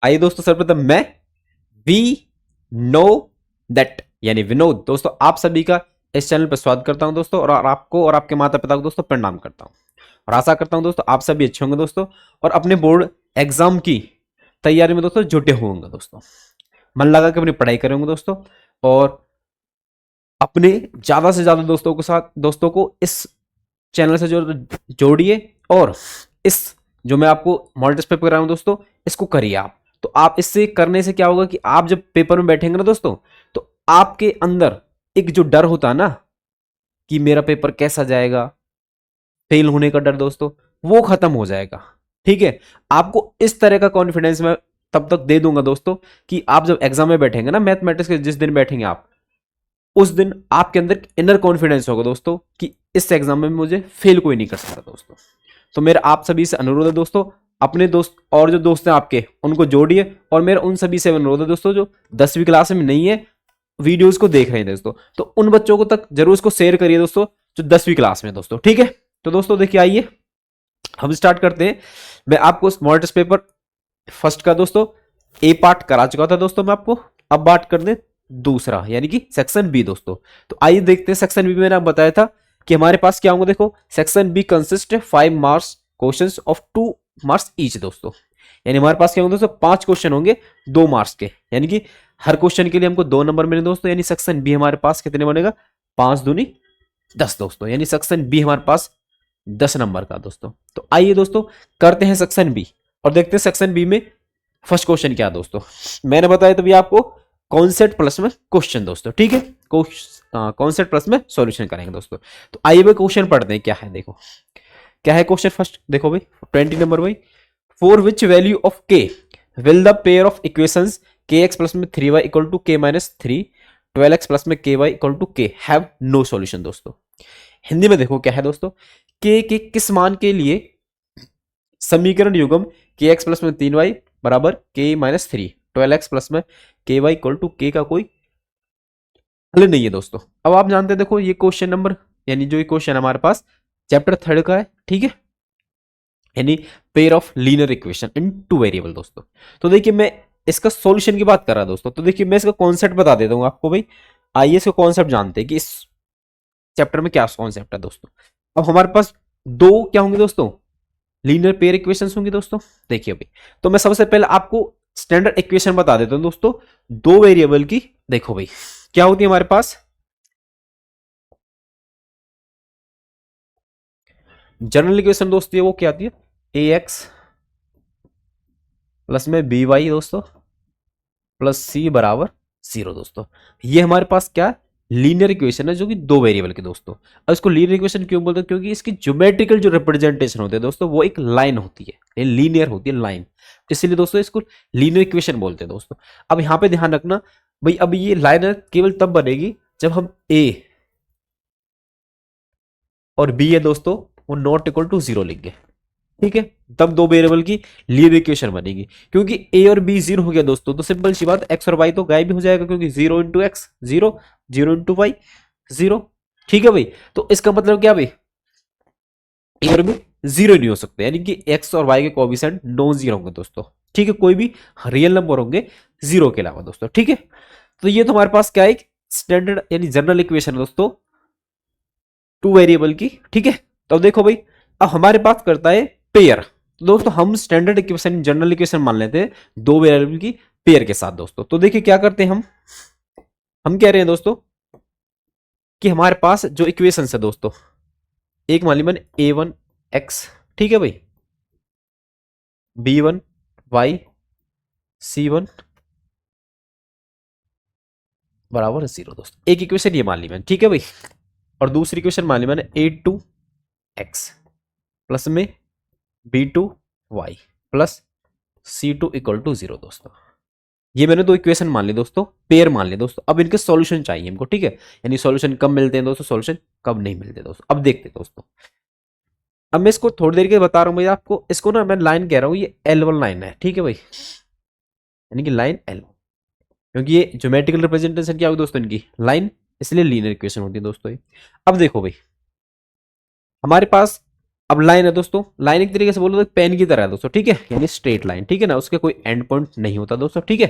आइए दोस्तों, सर्वप्रथम मैं वी नो दैट यानी विनोद दोस्तों आप सभी का इस चैनल पर स्वागत करता हूं दोस्तों, और आपको और आपके माता पिता को दोस्तों प्रणाम करता हूं, और आशा करता हूं दोस्तों आप सभी अच्छे होंगे दोस्तों, और अपने बोर्ड एग्जाम की तैयारी में दोस्तों जुटे होंगे दोस्तों, मन लगा के अपनी पढ़ाई करेंगे दोस्तों, और अपने ज्यादा से ज्यादा दोस्तों को इस चैनल से जोड़िए, और इस जो मैं आपको मॉडल टेस्ट पेपर करा रहा हूं दोस्तों, इसको करिए आप। तो आप इससे करने से क्या होगा कि आप जब पेपर में बैठेंगे ना दोस्तों, तो आपके अंदर एक जो डर होता है ना कि मेरा पेपर कैसा जाएगा, फेल होने का डर दोस्तों, वो खत्म हो जाएगा। ठीक है, आपको इस तरह का कॉन्फिडेंस मैं तब तक दे दूंगा दोस्तों कि आप जब एग्जाम में बैठेंगे ना, मैथमेटिक्स के जिस दिन बैठेंगे आप, उस दिन आपके अंदर इनर कॉन्फिडेंस होगा दोस्तों कि इस एग्जाम में मुझे फेल कोई नहीं कर सकता दोस्तों। तो मेरा आप सभी से अनुरोध है दोस्तों, अपने दोस्त और जो दोस्त हैं आपके उनको जोड़िए, और मेरा उन सभी से अनुरोध है दोस्तों जो 10वीं क्लास में नहीं है, वीडियोस को देख रहे हैं दोस्तों, तो उन बच्चों को तक जरूर इसको शेयर करिए दोस्तों जो 10वीं क्लास में दोस्तों। ठीक है, तो दोस्तों देखिए, आइए हम स्टार्ट करते हैं। मैं आपको मॉडल टेस्ट पेपर फर्स्ट का दोस्तों ए पार्ट करा चुका था दोस्तों मैं आपको, अब बात कर दे दूसरा यानी कि सेक्शन बी दोस्तों। तो आइए देखते हैं सेक्शन बी में मैंने बताया था कि हमारे पास क्या होंगे। देखो, section B consist 5 marks questions of 2 marks each दोस्तों, यानी हमारे पास क्या होंगे दोस्तों, 5 क्वेश्चन होंगे 2 मार्क्स के, यानी कि हर क्वेश्चन के लिए हमको 2 नंबर मिले दोस्तों, यानी सेक्शन बी हमारे पास कितने बनेगा, 5 दूनी 10 दोस्तों, यानी सेक्शन बी हमारे पास 10 नंबर का दोस्तों। तो आइए दोस्तों करते हैं सेक्शन बी, और देखते हैं सेक्शन बी में फर्स्ट क्वेश्चन क्या दोस्तों। मैंने बताया तभी आपको कॉन्सेप्ट प्लस में क्वेश्चन दोस्तों। ठीक है, कॉन्सेप्ट प्लस में सॉल्यूशन करेंगे दोस्तों। तो आइए भाई क्वेश्चन पढ़ते हैं क्या है। देखो क्या है क्वेश्चन फर्स्ट, देखो भाई 20 नंबर भाई, फॉर विच वैल्यू ऑफ के will the pair of equations के एक्स प्लस में 3y इक्वल टू के माइनस 3 12x प्लस में के वाई इक्वल टू के हैव नो सॉल्यूशन दोस्तों। हिंदी में देखो क्या है दोस्तों, के किस मान के लिए समीकरण युग्म के एक्स प्लस में 3y बराबर के माइनस 3 12x प्लस में के वाई इक्वल टू के का कोई हल नहीं है दोस्तों। अब आप जानते हैं, देखो ये क्वेश्चन नंबर यानी जो ये क्वेश्चन हमारे पास चैप्टर 3 का है। ठीक है, यानी pair of linear equation in 2 variable दोस्तों। तो देखिए मैं इसका सॉल्यूशन की बात कर रहा दोस्तों, तो देखिए मैं इसका कॉन्सेप्ट बता देता हूँ आपको भाई। आइए इसका कॉन्सेप्ट जानते हैं कि इस चैप्टर में क्या कॉन्सेप्ट है दोस्तों। अब हमारे पास दो क्या होंगे दोस्तों, लीनियर पेयर इक्वेशंस होंगी दोस्तों। देखिए भाई, तो मैं सबसे पहले आपको स्टैंडर्ड इक्वेशन बता देता हूं दोस्तों, 2 वेरिएबल की। देखो भाई क्या होती है हमारे पास, जनरल इक्वेशन दोस्तों वो क्या आती है, ए एक्स प्लस में बी वाई दोस्तों प्लस सी बराबर 0 दोस्तों। ये हमारे पास क्या लीनियर इक्वेशन है जो कि 2 वेरिएबल की दोस्तों। अब इसको लीनियर इक्वेशन क्यों बोलते हैं, क्योंकि इसकी ज्योमेट्रिकल जो रिप्रेजेंटेशन होते हैं दोस्तों वो एक लाइन होती है, ये लीनियर होती है लाइन, इसलिए दोस्तों इसको लीनियर इक्वेशन बोलते हैं दोस्तों। अब यहां पे ध्यान रखना भाई, अब ये लाइन केवल तब बनेगी जब हम ए और बी है दोस्तों वो नॉट इक्वल टू 0 लिखेंगे। ठीक है, तब 2 वेरिएबल की लीनियर इक्वेशन बनेगी। क्योंकि ए और बी 0 हो गया दोस्तों, तो सिंपल सी बात एक्स और वाई तो गायब भी हो जाएगा, क्योंकि 0 इंटू एक्स 0, 0 इंटू वाई 0। ठीक है भाई, तो इसका मतलब क्या भाई, ए और बी 0 नहीं हो सकते, यानी कि एक्स और वाई के कोएफिशिएंट नॉन जीरो होंगे दोस्तों। ठीक है, कोई भी रियल नंबर होंगे 0 के अलावा दोस्तों। ठीक है, तो ये तो हमारे पास क्या है, स्टैंडर्ड यानी जनरल इक्वेशन है दोस्तों 2 वेरिएबल की। ठीक है, तो देखो भाई अब हमारे पास करता है पेयर, तो दोस्तों हम स्टैंडर्ड इक्वेशन जनरल इक्वेशन मान लेते हैं 2 वेरिएबल की पेयर के साथ दोस्तों। तो देखिए क्या करते हैं हम कह रहे हैं दोस्तों कि हमारे पास जो इक्वेशन है दोस्तों, एक मान ली मैंने a1x, ठीक है भाई, b1y c1 बराबर 0 दोस्तों। एक इक्वेशन ये मान ली मैंने, ठीक है भाई, और दूसरी इक्वेशन मान ली मैंने a2x प्लस में b2y plus c2 equal to 0 दोस्तों। ये मैंने 2 इक्वेशन मान ली दोस्तों, पेयर मान ली दोस्तों। अब इनके सॉल्यूशन चाहिए हमको। ठीक है, यानी सॉल्यूशन कब मिलते हैं दोस्तों, सॉल्यूशन कब नहीं मिलते दोस्तों, अब देखते हैं दोस्तों। अब मैं इसको थोड़ी देर के बता रहा हूँ भैया आपको, इसको ना मैं लाइन कह रहा हूँ, ये L1 लाइन है। ठीक है भाई, यानी कि लाइन L, क्योंकि ये ज्योमेट्रिकल रिप्रेजेंटेशन क्या होगी दोस्तों इनकी लाइन, इसलिए लीनियर इक्वेशन होती है दोस्तों ये। अब देखो भाई हमारे पास अब लाइन है दोस्तों, लाइन एक तरीके से बोलो तो पेन की तरह है दोस्तों, ठीक है, यानी स्ट्रेट लाइन, ठीक है ना, उसके कोई एंड पॉइंट नहीं होता दोस्तों, ठीक है,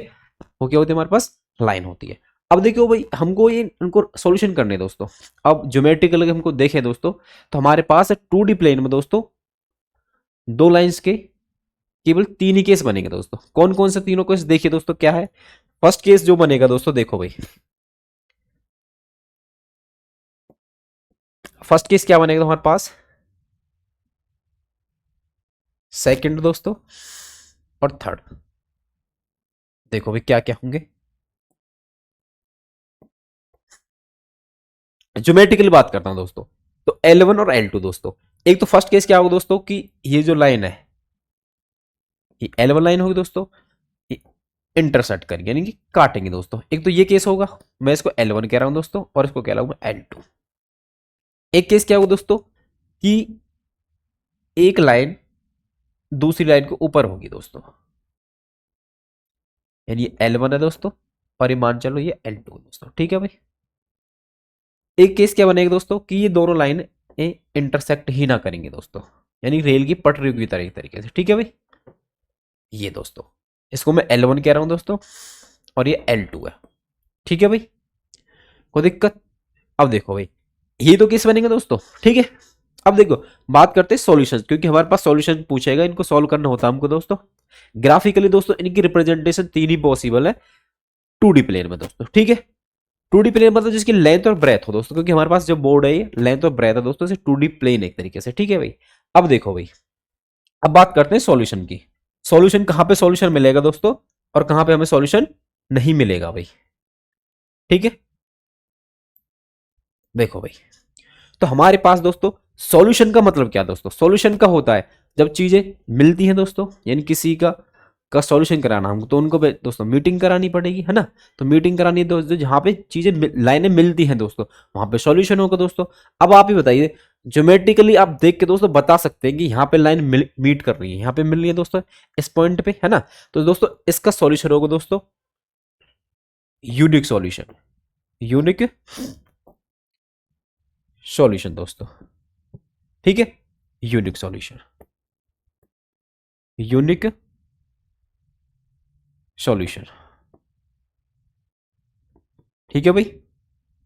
वो क्या होती है हमारे पास, लाइन होती है। अब देखो भाई हमको ये इनको सॉल्यूशन करने हैं दोस्तों। अब ज्योमेट्रिकल हमको देखें दोस्तों, तो हमारे पास 2D प्लेन में दोस्तों दो लाइंस के केवल तीन ही केस बनेंगे दोस्तों। कौन कौन से तीनों केस देखिए दोस्तों, क्या है। फर्स्ट केस जो बनेगा दोस्तों, देखो भाई फर्स्ट केस क्या बनेगा हमारे पास, सेकंड दोस्तों और थर्ड। देखो भाई क्या क्या होंगे, ज्योमेट्रिकली बात करता हूं दोस्तों। तो L1 और L2 दोस्तों, एक तो फर्स्ट केस क्या होगा दोस्तों कि ये जो लाइन है, ये L1 लाइन होगी दोस्तों, ये इंटरसेक्ट करेंगे यानी कि काटेंगे दोस्तों। एक तो ये केस होगा, मैं इसको L1 कह रहा हूं दोस्तों, और इसको कह रहा हूं मैं L2। एक केस क्या होगा दोस्तों कि एक लाइन दूसरी लाइन के ऊपर होगी दोस्तों, यानी ये L1 है दोस्तों, और ये मान चलो ये L2 है दोस्तों, ठीक है भाई। एक केस क्या बनेगा दोस्तों कि ये दोनों लाइन इंटरसेक्ट ही ना करेंगे दोस्तों, यानी रेल की पटरी की तरह तरीके से, ठीक है भाई। ये दोस्तों इसको मैं L1 कह रहा हूं दोस्तों, और ये L2 है, ठीक है भाई, कोई दिक्कत। अब देखो भाई ये तो केस बनेंगे दोस्तों, ठीक है। अब देखो बात करते हैं सॉल्यूशन, क्योंकि हमारे पास सॉल्यूशन पूछेगा, इनको सॉल्व करना होता है हमको दोस्तों। ग्राफिकली दोस्तों इनकी रिप्रेजेंटेशन तीन ही पॉसिबल है 2D प्लेन में दोस्तों, ठीक है। 2D प्लेन मतलब जिसकी लेंथ और ब्रेथ हो दोस्तों, क्योंकि हमारे पास जो बोर्ड है ये लेंथ और ब्रेथ है दोस्तों, इसे 2D प्लेन एक तरीके से, ठीक है भाई। अब देखो भाई, अब बात करते हैं सॉल्यूशन की। सॉल्यूशन कहां पे सॉल्यूशन मिलेगा दोस्तों, और कहां पे हमें सॉल्यूशन नहीं मिलेगा भाई, ठीक है। देखो भाई तो हमारे पास दोस्तों सॉल्यूशन का मतलब क्या दोस्तों, सॉल्यूशन का होता है जब चीजें मिलती हैं दोस्तों, यानी किसी का सॉल्यूशन कराना हमको, तो उनको दोस्तों मीटिंग करानी पड़ेगी, है ना। तो मीटिंग करानी है दोस्तों, जहां पे चीजें लाइनें मिलती हैं दोस्तों, वहां पे सॉल्यूशन होगा दोस्तों। अब आप ही बताइए, ज्योमेट्रिकली आप देख के दोस्तों बता सकते हैं कि यहाँ पे लाइन मीट कर रही है, यहाँ पे मिल रही है दोस्तों इस पॉइंट पे, है ना। तो दोस्तों इसका सॉल्यूशन होगा दोस्तों यूनिक सॉल्यूशन, यूनिक सॉल्यूशन दोस्तों, ठीक है। यूनिक सॉल्यूशन, यूनिक सॉल्यूशन, ठीक है भाई,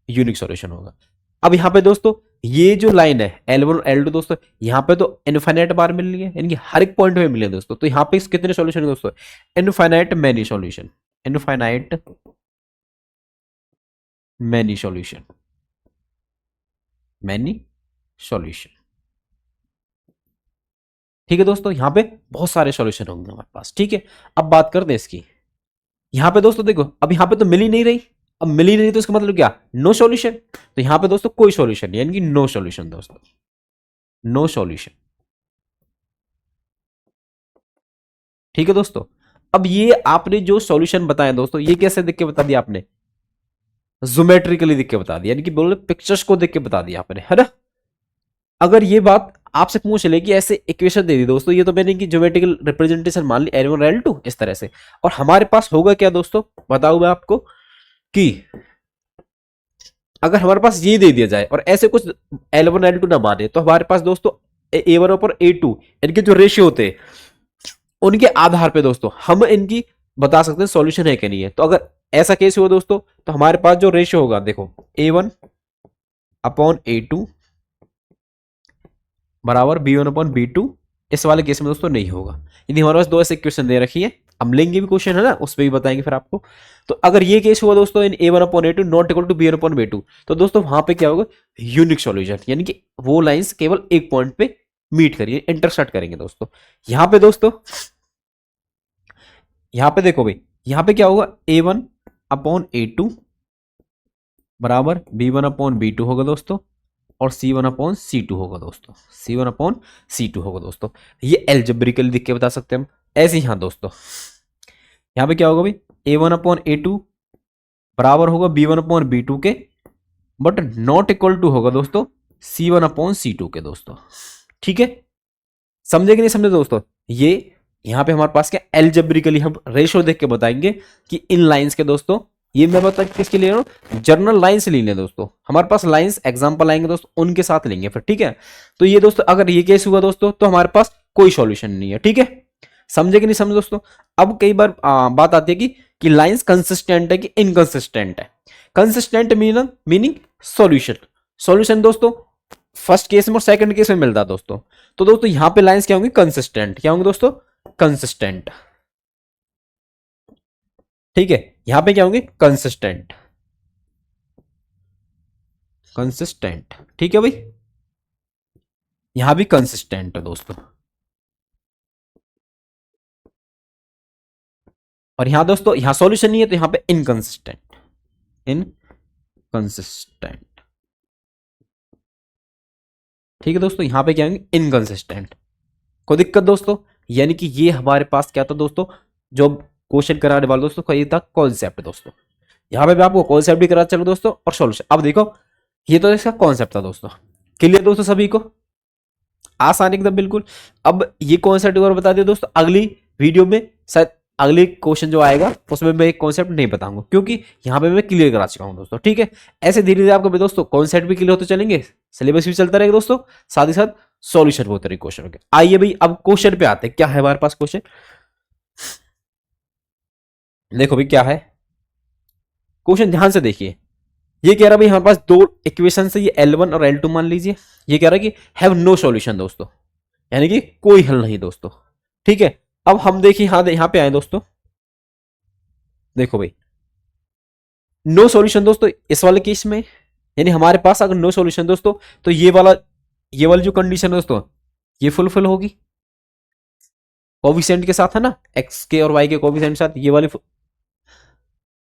यूनिक सॉल्यूशन होगा। अब यहां पे दोस्तों ये जो लाइन है L1 और L2 दोस्तों, यहां पे तो इनफाइनाइट बार मिल रही है, यानी कि हर एक पॉइंट में मिले दोस्तों। तो यहां पे कितने सॉल्यूशन है दोस्तों, infinite many solution, infinite many solution, many solution, ठीक है दोस्तों। यहां पे बहुत सारे सॉल्यूशन होंगे हमारे पास, ठीक है। अब बात करते हैं इसकी, यहां पे दोस्तों देखो अब यहां पे तो मिल ही नहीं रही, अब मिल ही नहीं रही तो इसका मतलब क्या, नो सॉल्यूशन। तो यहां पे दोस्तों कोई सॉल्यूशन नहीं, यानी कि नो सॉल्यूशन दोस्तों, नो सॉल्यूशन, ठीक है दोस्तों। अब ये आपने जो सॉल्यूशन बताया दोस्तों, ये कैसे देख के बता दिया आपने, ज्योमेट्रिकली देख के बता दिया, यानी कि बोले पिक्चर्स को देख के बता दिया आपने, है ना। अगर ये बात आपसे पूछ ले कि ऐसे इक्वेशन दे दी दोस्तों, ये तो मैंने कि ज्योमेट्रिकल रिप्रेजेंटेशन मान ली L1 L2 इस तरह से, और हमारे पास होगा क्या दोस्तों, बताऊं मैं आपको कि अगर हमारे पास ये दे दिया जाए और ऐसे कुछ L1 L2 ना माने, तो हमारे पास दोस्तों A1 और A2 इनके जो रेशियो होते हैं, उनके आधार पे दोस्तों हम इनकी बता सकते हैं सॉल्यूशन है कि नहीं है। तो अगर ऐसा केस हुआ दोस्तों, तो हमारे पास जो रेशियो होगा देखो A1 अपॉन A2 बराबर B1 अपॉन B2, इस वाले केस में दोस्तों नहीं होगा। यदि हमारे पास दो ऐसे क्वेश्चन दे रखी है, हम लेंगे भी क्वेश्चन, है ना, उस पर भी बताएंगे फिर आपको। तो अगर ये केस हुआ दोस्तों in A1 upon A2 not equal to B1 upon B2, तो दोस्तों वहां पे क्या होगा, यूनिक सॉल्यूशन, यानी कि वो लाइंस केवल एक पॉइंट पे मीट करिए, इंटरसेक्ट करेंगे दोस्तों। यहां पे दोस्तों, यहां पे देखो भाई, यहां पे क्या होगा, A1 अपॉन A2 बराबर B1 अपॉन B2 होगा दोस्तों, और C1 अपॉन C2 होगा दोस्तों, C1 अपॉन C2 होगा दोस्तों। ये एल्जेब्रिकली लिख के बता सकते हैं हम। ऐसे ही हाँ दोस्तों, यहाँ पे क्या होगा भाई, A1 अपॉन A2 बराबर होगा B1 अपॉन B2 के, बट नॉट इक्वल टू होगा दोस्तों C1 अपॉन C2 के दोस्तों, ठीक है। समझे कि नहीं समझे दोस्तों। ये यहाँ पे हमारे पास क्या एल्जेब्रिकली हम रेशियो देख के बताएंगे कि इन लाइंस के दोस्तों ये मैं बता किसके लिए जर्नल लाइंस ले लें दोस्तों, हमारे पास लाइंस एग्जांपल आएंगे दोस्तों, उनके साथ लेंगे फिर, ठीक है। तो ये दोस्तों अगर ये केस हुआ दोस्तों तो हमारे पास कोई सॉल्यूशन नहीं है, ठीक है। समझे कि नहीं समझे दोस्तों। अब कई बार बात आती है कि लाइंस कंसिस्टेंट है कि इनकंसिस्टेंट है। कंसिस्टेंट मीनिंग सॉल्यूशन, सॉल्यूशन दोस्तों फर्स्ट केस में और सेकंड केस में मिलता है दोस्तों। तो दोस्तों यहां पे लाइंस क्या होंगी, कंसिस्टेंट, क्या होंगे दोस्तों, कंसिस्टेंट, ठीक है। यहां पे क्या होंगे, कंसिस्टेंट, कंसिस्टेंट, ठीक है भाई। यहां भी कंसिस्टेंट है दोस्तों, और यहां दोस्तों यहां सॉल्यूशन नहीं है तो यहां पे इनकंसिस्टेंट, इनकंसिस्टेंट, ठीक है दोस्तों। यहां पे क्या होंगे, इनकंसिस्टेंट। कोई दिक्कत दोस्तों, यानी कि ये हमारे पास क्या था दोस्तों, जो क्वेश्चन कराने वाले दोस्तों का ये था कॉन्सेप्ट दोस्तों। यहां पे भी आपको कॉन्सेप्ट भी करा चलो दोस्तों और सॉल्यूशन। अब देखो ये तो इसका कॉन्सेप्ट था दोस्तों, क्लियर दोस्तों सभी को, आसान एकदम बिल्कुल। अब ये कॉन्सेप्ट और बता दिया दोस्तों, अगली वीडियो में शायद अगले क्वेश्चन जो आएगा उसमें मैं एक कॉन्सेप्ट नहीं बताऊंगा, क्योंकि यहाँ पे मैं क्लियर करा चुका हूँ दोस्तों, ठीक है। ऐसे धीरे धीरे आपको दोस्तों कॉन्सेप्ट भी क्लियर होते चलेंगे, सिलेबस भी चलता रहेगा दोस्तों, साथ ही साथ सॉल्यूशन भी होते रहेंगे क्वेश्चन के। आइए भाई अब क्वेश्चन पे आते हैं, क्या है हमारे पास क्वेश्चन, देखो भाई क्या है क्वेश्चन, ध्यान से देखिए। ये कह रहा है भाई हमारे पास दो इक्वेशन से, ये L1 और L2 मान लीजिए। ये कह रहा है कि हैव नो सॉल्यूशन दोस्तों, यानी कि कोई हल नहीं दोस्तों, ठीक है। अब हम देखिए यहां पे आए दोस्तों, देखो भाई नो सॉल्यूशन दोस्तों इस वाले केस में, यानी हमारे पास अगर नो सॉल्यूशन दोस्तों तो ये वाली जो कंडीशन है दोस्तों ये फुलफिल होगी, कोविसेंट के साथ है ना, एक्स के और वाई के कोविसेंट के साथ ये वाली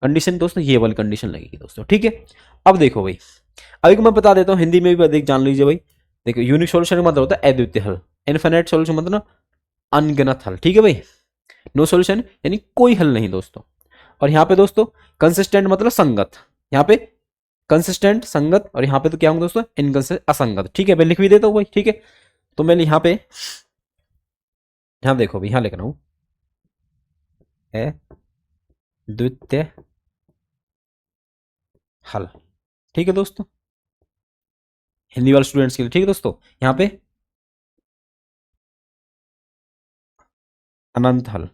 कंडीशन दोस्तों, ये वाली कंडीशन लगेगी दोस्तों, ठीक है। अब देखो भाई, अभी को मैं बता देता हूँ हिंदी में भी देख जान लीजिए भाई। देखो यूनिक सॉल्यूशन का मतलब होता है अद्वितीय हल, इनफिनिट सॉल्यूशन मतलब अनगिनत हल, ठीक है भाई। नो सॉल्यूशन यानी कोई हल नहीं दोस्तों। और यहाँ पे दोस्तों कंसिस्टेंट मतलब संगत, यहाँ पे कंसिस्टेंट संगत, और यहाँ पे तो क्या होंगे दोस्तों, इनकंसिस्टेंट असंगत, ठीक है। मैं लिख भी देता हूँ भाई, ठीक है। तो मैं यहाँ पे यहाँ देखो भाई, यहाँ लिख रहा हूँ द्वितीय हल, ठीक है दोस्तों, हिंदी वाले स्टूडेंट्स के लिए, ठीक है दोस्तों। यहाँ पे अनंत हल,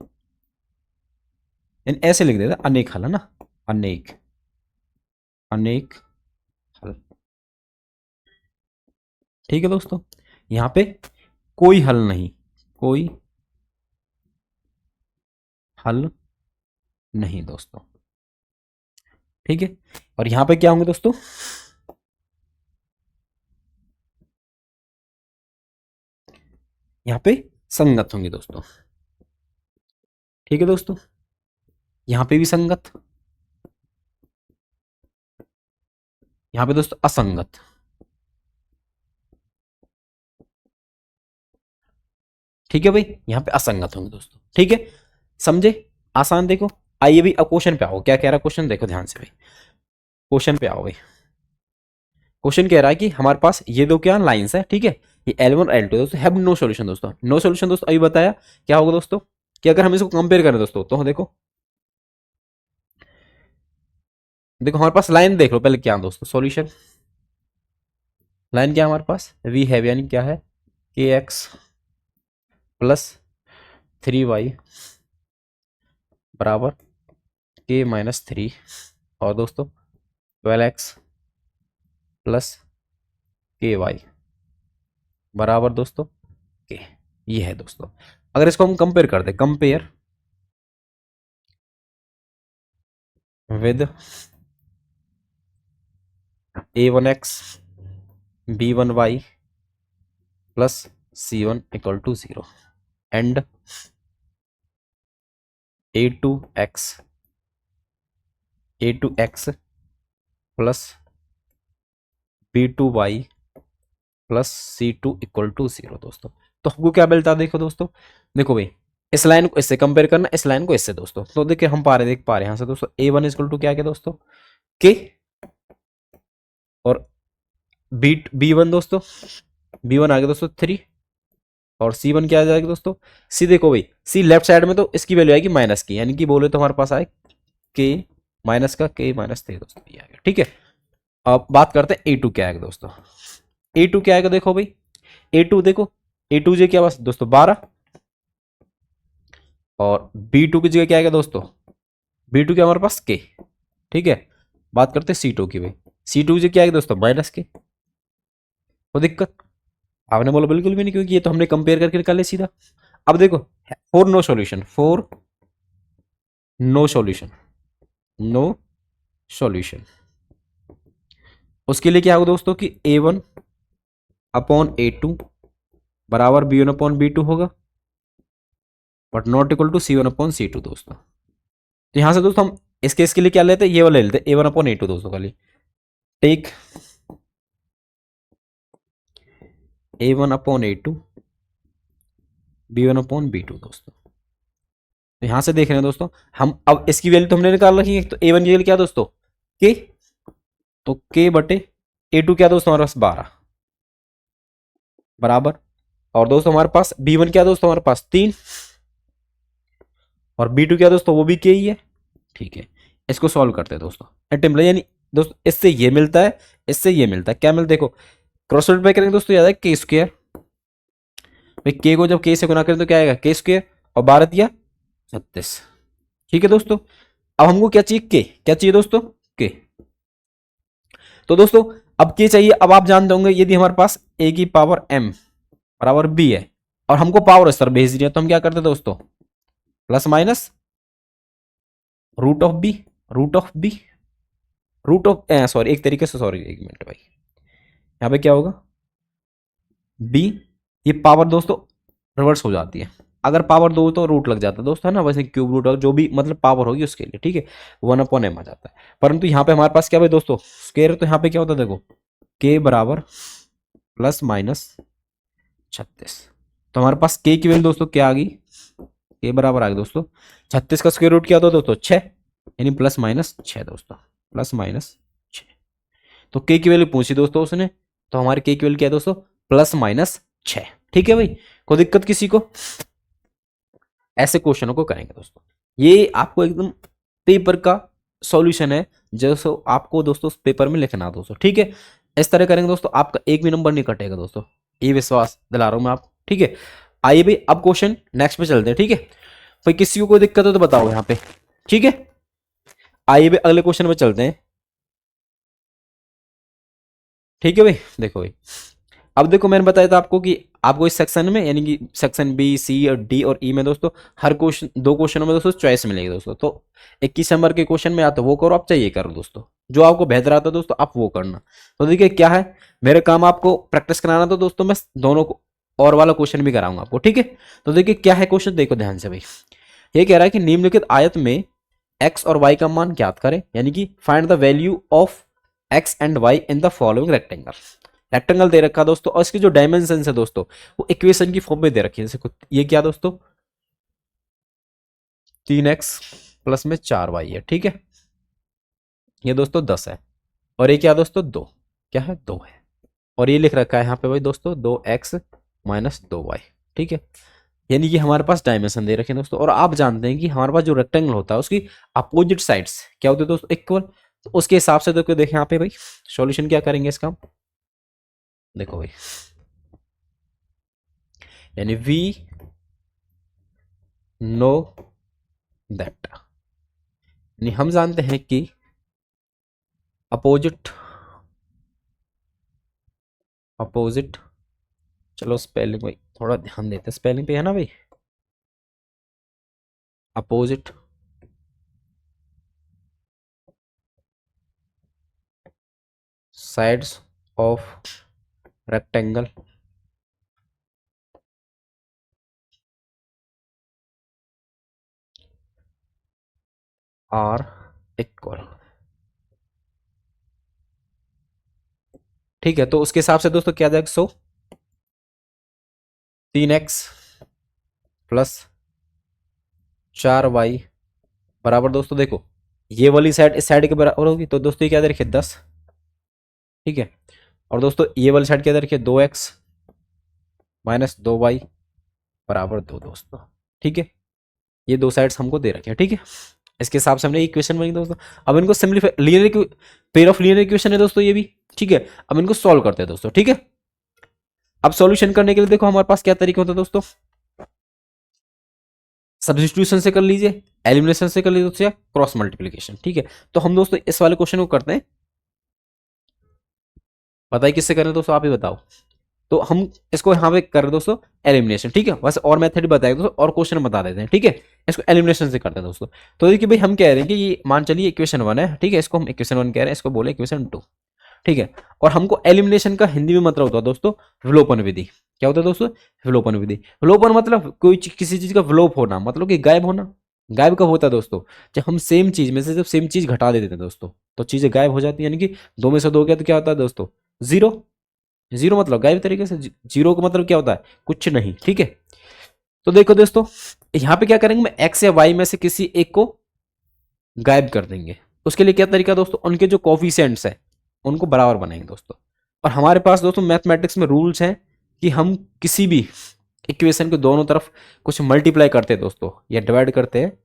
इन ऐसे लिख देता, अनेक हल है ना, अनेक, अनेक हल, ठीक है दोस्तों। यहाँ पे कोई हल नहीं, कोई हल नहीं दोस्तों, ठीक है। और यहां पे क्या होंगे दोस्तों, यहां पे संगत होंगे दोस्तों, ठीक है दोस्तों। यहां पे भी संगत, यहां पे दोस्तों असंगत, ठीक है भाई। यहां पे असंगत होंगे दोस्तों, ठीक है, समझे, आसान। देखो आइए भाई अब क्वेश्चन पे आओ, क्या कह रहा है क्वेश्चन, देखो ध्यान से भाई, क्वेश्चन पे आओ भाई। क्वेश्चन कह रहा है कि हमारे पास ये दो क्या लाइंस है, ठीक है, ये L1 और L2 दोस्तों हैव नो सॉल्यूशन दोस्तों। नो सॉल्यूशन दोस्तों अभी बताया क्या होगा दोस्तों, कि अगर हम इसको कंपेयर करें दोस्तों तो देखो, देखो हमारे पास लाइन देख लो पहले क्या है दोस्तों, सॉल्यूशन लाइन क्या है हमारे पास, वी हैव यानी क्या है, के एक्स प्लस 3y बराबर के माइनस 3, और दोस्तों 12x प्लस के वाई बराबर दोस्तों के, ये है दोस्तों। अगर इसको हम कंपेयर कर दे, compare with a1x b1y plus c1 equal to 0 and a2x plus b2y plus c2 equal to 0 दोस्तों। तो हमको क्या मिलता है, देखो दोस्तों, देखो भाई इस लाइन को इससे कंपेयर करना, इस लाइन को इससे दोस्तों, तो देखिए हम देख पा रहे हैं यहाँ से दोस्तों a1 इक्वल टू क्या दोस्तों, के, और b1 दोस्तों, b1 आ गया दोस्तों 3, और c1 क्या आ जाएगा दोस्तों, c देखो भाई c लेफ्ट साइड में तो इसकी वैल्यू आएगी माइनस की, यानी कि बोले तो हमारे पास आए के माइनस का के माइनस 3 दोस्तों, ये आ गया। ठीक है, अब बात करते हैं A2 क्या आएगा दोस्तों। A2 क्या आएगा देखो भाई, A2 देखो, A2 जो क्या बस दोस्तों 12, और B2 की जगह क्या आएगा दोस्तों, B2 क्या हमारे पास के। ठीक है, बात करते हैं C2 की भाई, C2 की जगह क्या आएगा दोस्तों माइनस के। वो दिक्कत आपने बोला बिल्कुल भी नहीं, क्योंकि ये तो हमने कंपेयर करके निकाले सीधा। अब देखो for no solution, for no solution, no solution, उसके लिए क्या होगा दोस्तों कि A1 अपॉन A2 बराबर B1 अपॉन B2 होगा, but not equal to C1 upon C2 दोस्तों। तो यहां से दोस्तों हम इस केस के लिए क्या लेते हैं, ये वाला ले लेते हैं A1 अपॉन A2 दोस्तों खाली। Take A1 upon A2 B1 upon B2 दोस्तों। तो यहां से देख रहे हैं दोस्तों हम, अब इसकी वैल्यू तो हमने निकाल रखी है, तो A1 की वैल्यू क्या दोस्तों के, तो के बटे A2 क्या दोस्तों हमारे पास 12 बराबर, और दोस्तों हमारे पास B1 क्या दोस्तों हमारे पास 3, और B2 क्या दोस्तों वो भी के ही है। ठीक है, इसको सॉल्व करते हैं दोस्तों अटेम्प्ट, यानी दोस्तों इससे ये मिलता है, इससे ये मिलता है, क्या मिलता है देखो, क्रॉस मल्टीप्लाई करेंगे दोस्तों, याद है के स्क्वायर, भाई के को जब के से गुना करें तो क्या आएगा के स्क्वायर, और 12 दिया 36। ठीक है दोस्तों, अब हमको क्या चाहिए के, क्या चाहिए दोस्तों के, तो दोस्तों अब के चाहिए। अब आप जानते होंगे यदि हमारे पास a की पावर m बराबर b है, और हमको पावर इस तरह भेज दिया, तो हम क्या करते दोस्तों plus minus root of B, root of B, root of sorry एक तरीके से, सॉरी एक मिनट भाई, यहाँ पे क्या होगा b, ये पावर दोस्तों रिवर्स हो जाती है, अगर पावर दो तो रूट लग जाता है दोस्तों, है ना, वैसे क्यूब रूट और जो भी मतलब पावर होगी उसके लिए। ठीक है, 1/m आ जाता है, परंतु यहाँ पे हमारे पास क्या भाई दोस्तों स्क्वायर, तो यहाँ पे क्या होता है देखो के बराबर प्लस माइनस 36, तो हमारे पास के की वैल्यू दोस्तों क्या आ गई, के बराबर आ गई दोस्तों 36 का स्क्वायर रूट क्या होता है दोस्तों 6, यानी प्लस माइनस 6 दोस्तों, प्लस माइनस 6। तो के की वैल्यू पूछी दोस्तों उसने, तो हमारे के की वैल्यू क्या है दोस्तों प्लस माइनस 6। ठीक है भाई, कोई दिक्कत किसी को, ऐसे क्वेश्चनों को करेंगे दोस्तों, ये आपको एकदम पेपर का सॉल्यूशन है, जैसे आपको दोस्तों पेपर में लिखना है दोस्तों। ठीक है, इस तरह करेंगे दोस्तों, आपका एक भी नंबर नहीं कटेगा दोस्तों, ये विश्वास दिला रहा हूं मैं आपको। ठीक है, आइए भाई अब क्वेश्चन नेक्स्ट पे चलते हैं। ठीक है भाई, किसी को कोई दिक्कत हो तो बताओ यहाँ पे। ठीक है, आइए भाई अगले क्वेश्चन पे चलते हैं। ठीक है भाई, देखो भाई, अब देखो मैंने बताया था आपको कि आपको इस सेक्शन में, यानी कि सेक्शन बी सी और डी और ई में दोस्तों हर क्वेश्चन, दो क्वेश्चनों में दोस्तों चॉइस मिलेगी दोस्तों। तो 21 नंबर के क्वेश्चन में या तो वो करो आप, चाहे ये करो दोस्तों, जो आपको बेहतर आता है दोस्तों आप वो करना। तो देखिए क्या है, मेरा काम आपको प्रैक्टिस कराना, तो दोस्तों मैं दोनों को और वाला क्वेश्चन भी कराऊंगा आपको। ठीक है, तो देखिए क्या है क्वेश्चन, देखो ध्यान से भाई, ये कह रहा है कि निम्नलिखित आयत में एक्स और वाई का मान ज्ञात करें, यानी कि find the value of X and Y in the following rectangle. Rectangle दे रखा दोस्तों, और इसकी जो डायमेंशन है दोस्तों वो इक्वेशन की फॉर्म में दे रखी है। जैसे ये क्या दोस्तों 3x प्लस में 4y है। ठीक है, ये दोस्तों 10 है, और ये क्या दोस्तों 2, क्या है 2 है, और ये लिख रखा है यहाँ पे भाई दोस्तों 2x माइनस 2y। ठीक है, यानी कि हमारे पास डायमेंशन दे रखे हैं दोस्तों, और आप जानते हैं कि हमारे पास जो रेक्टेंगल होता है उसकी अपोजिट साइड्स क्या होते हैं दोस्तों इक्वल। तो उसके हिसाब से तो देखें यहाँ पे भाई सॉल्यूशन क्या करेंगे इसका, देखो भाई, यानी वी नो दैट, यानी हम जानते हैं कि अपोजिट, अपोजिट, चलो स्पेलिंग भाई थोड़ा ध्यान देते हैं स्पेलिंग पे, है ना भाई, opposite sides of rectangle are equal. ठीक है, तो उसके हिसाब से दोस्तों क्या जाएगा 3x प्लस 4y बराबर दोस्तों, देखो ये वाली साइड इस साइड के बराबर होगी, तो दोस्तों ये क्या दे रखिए 10। ठीक है, और दोस्तों ये वाली साइड क्या दे रखिए 2x माइनस 2y बराबर 2 दोस्तों। ठीक है, ये दो साइड्स हमको दे रखे हैं। ठीक है, इसके हिसाब से हमने इक्वेशन बनी दोस्तों। अब इनको simplify, linear pair of linear equation है दोस्तों ये भी, ठीक है। अब इनको सॉल्व करते हैं दोस्तों, ठीक है। अब सॉल्यूशन करने के लिए देखो हमारे पास क्या तरीका होता है दोस्तों, सब्स्टिट्यूशन से कर लीजिए, एलिमिनेशन से कर लीजिए दोस्तों, या क्रॉस मल्टीप्लीकेशन, ठीक है। तो हम दोस्तों इस वाले क्वेश्चन को करते हैं, बताइए किससे करें दोस्तों, आप ही बताओ। तो हम इसको यहाँ पे कर रहे हैं दोस्तों एलिमिनेशन, ठीक है। बस और मेथड बताएगा दोस्तों, और क्वेश्चन बता देते हैं, ठीक है। इसको एलिमिनेशन से करते हैं दोस्तों। तो देखिए भाई हम कह रहे हैं कि ये मान चलिए इक्वेशन 1 है, ठीक है। इसको हम इक्वेशन 1 कह रहे हैं, इसको बोले इक्वेशन 2, ठीक है। और हमको एलिमिनेशन का हिंदी में मतलब होता है दोस्तों विलोपन विधि। क्या होता है दोस्तों, विलोपन विधि। विलोपन मतलब कोई किसी चीज का विलोप होना, मतलब कि गायब होना। गायब कब होता है दोस्तों, जब हम सेम चीज में से जब सेम चीज घटा देते हैं दोस्तों, तो चीजें गायब हो जाती है। यानी कि 2 में से 2 गया तो क्या होता है दोस्तों, जीरो। जीरो मतलब गायब तरीके से, जीरो का मतलब क्या होता है, कुछ नहीं, ठीक है। तो देखो दोस्तों यहाँ पे क्या करेंगे, मैं एक्स या वाई में से किसी एक को गायब कर देंगे। उसके लिए क्या तरीका दोस्तों, उनके जो कोफिशिएंट्स है उनको बराबर बनाएंगे दोस्तों। और हमारे पास दोस्तों मैथमेटिक्स में रूल्स हैं कि हम किसी भी इक्वेशन के दोनों तरफ कुछ मल्टीप्लाई करते हैं दोस्तों, या डिवाइड करते हैं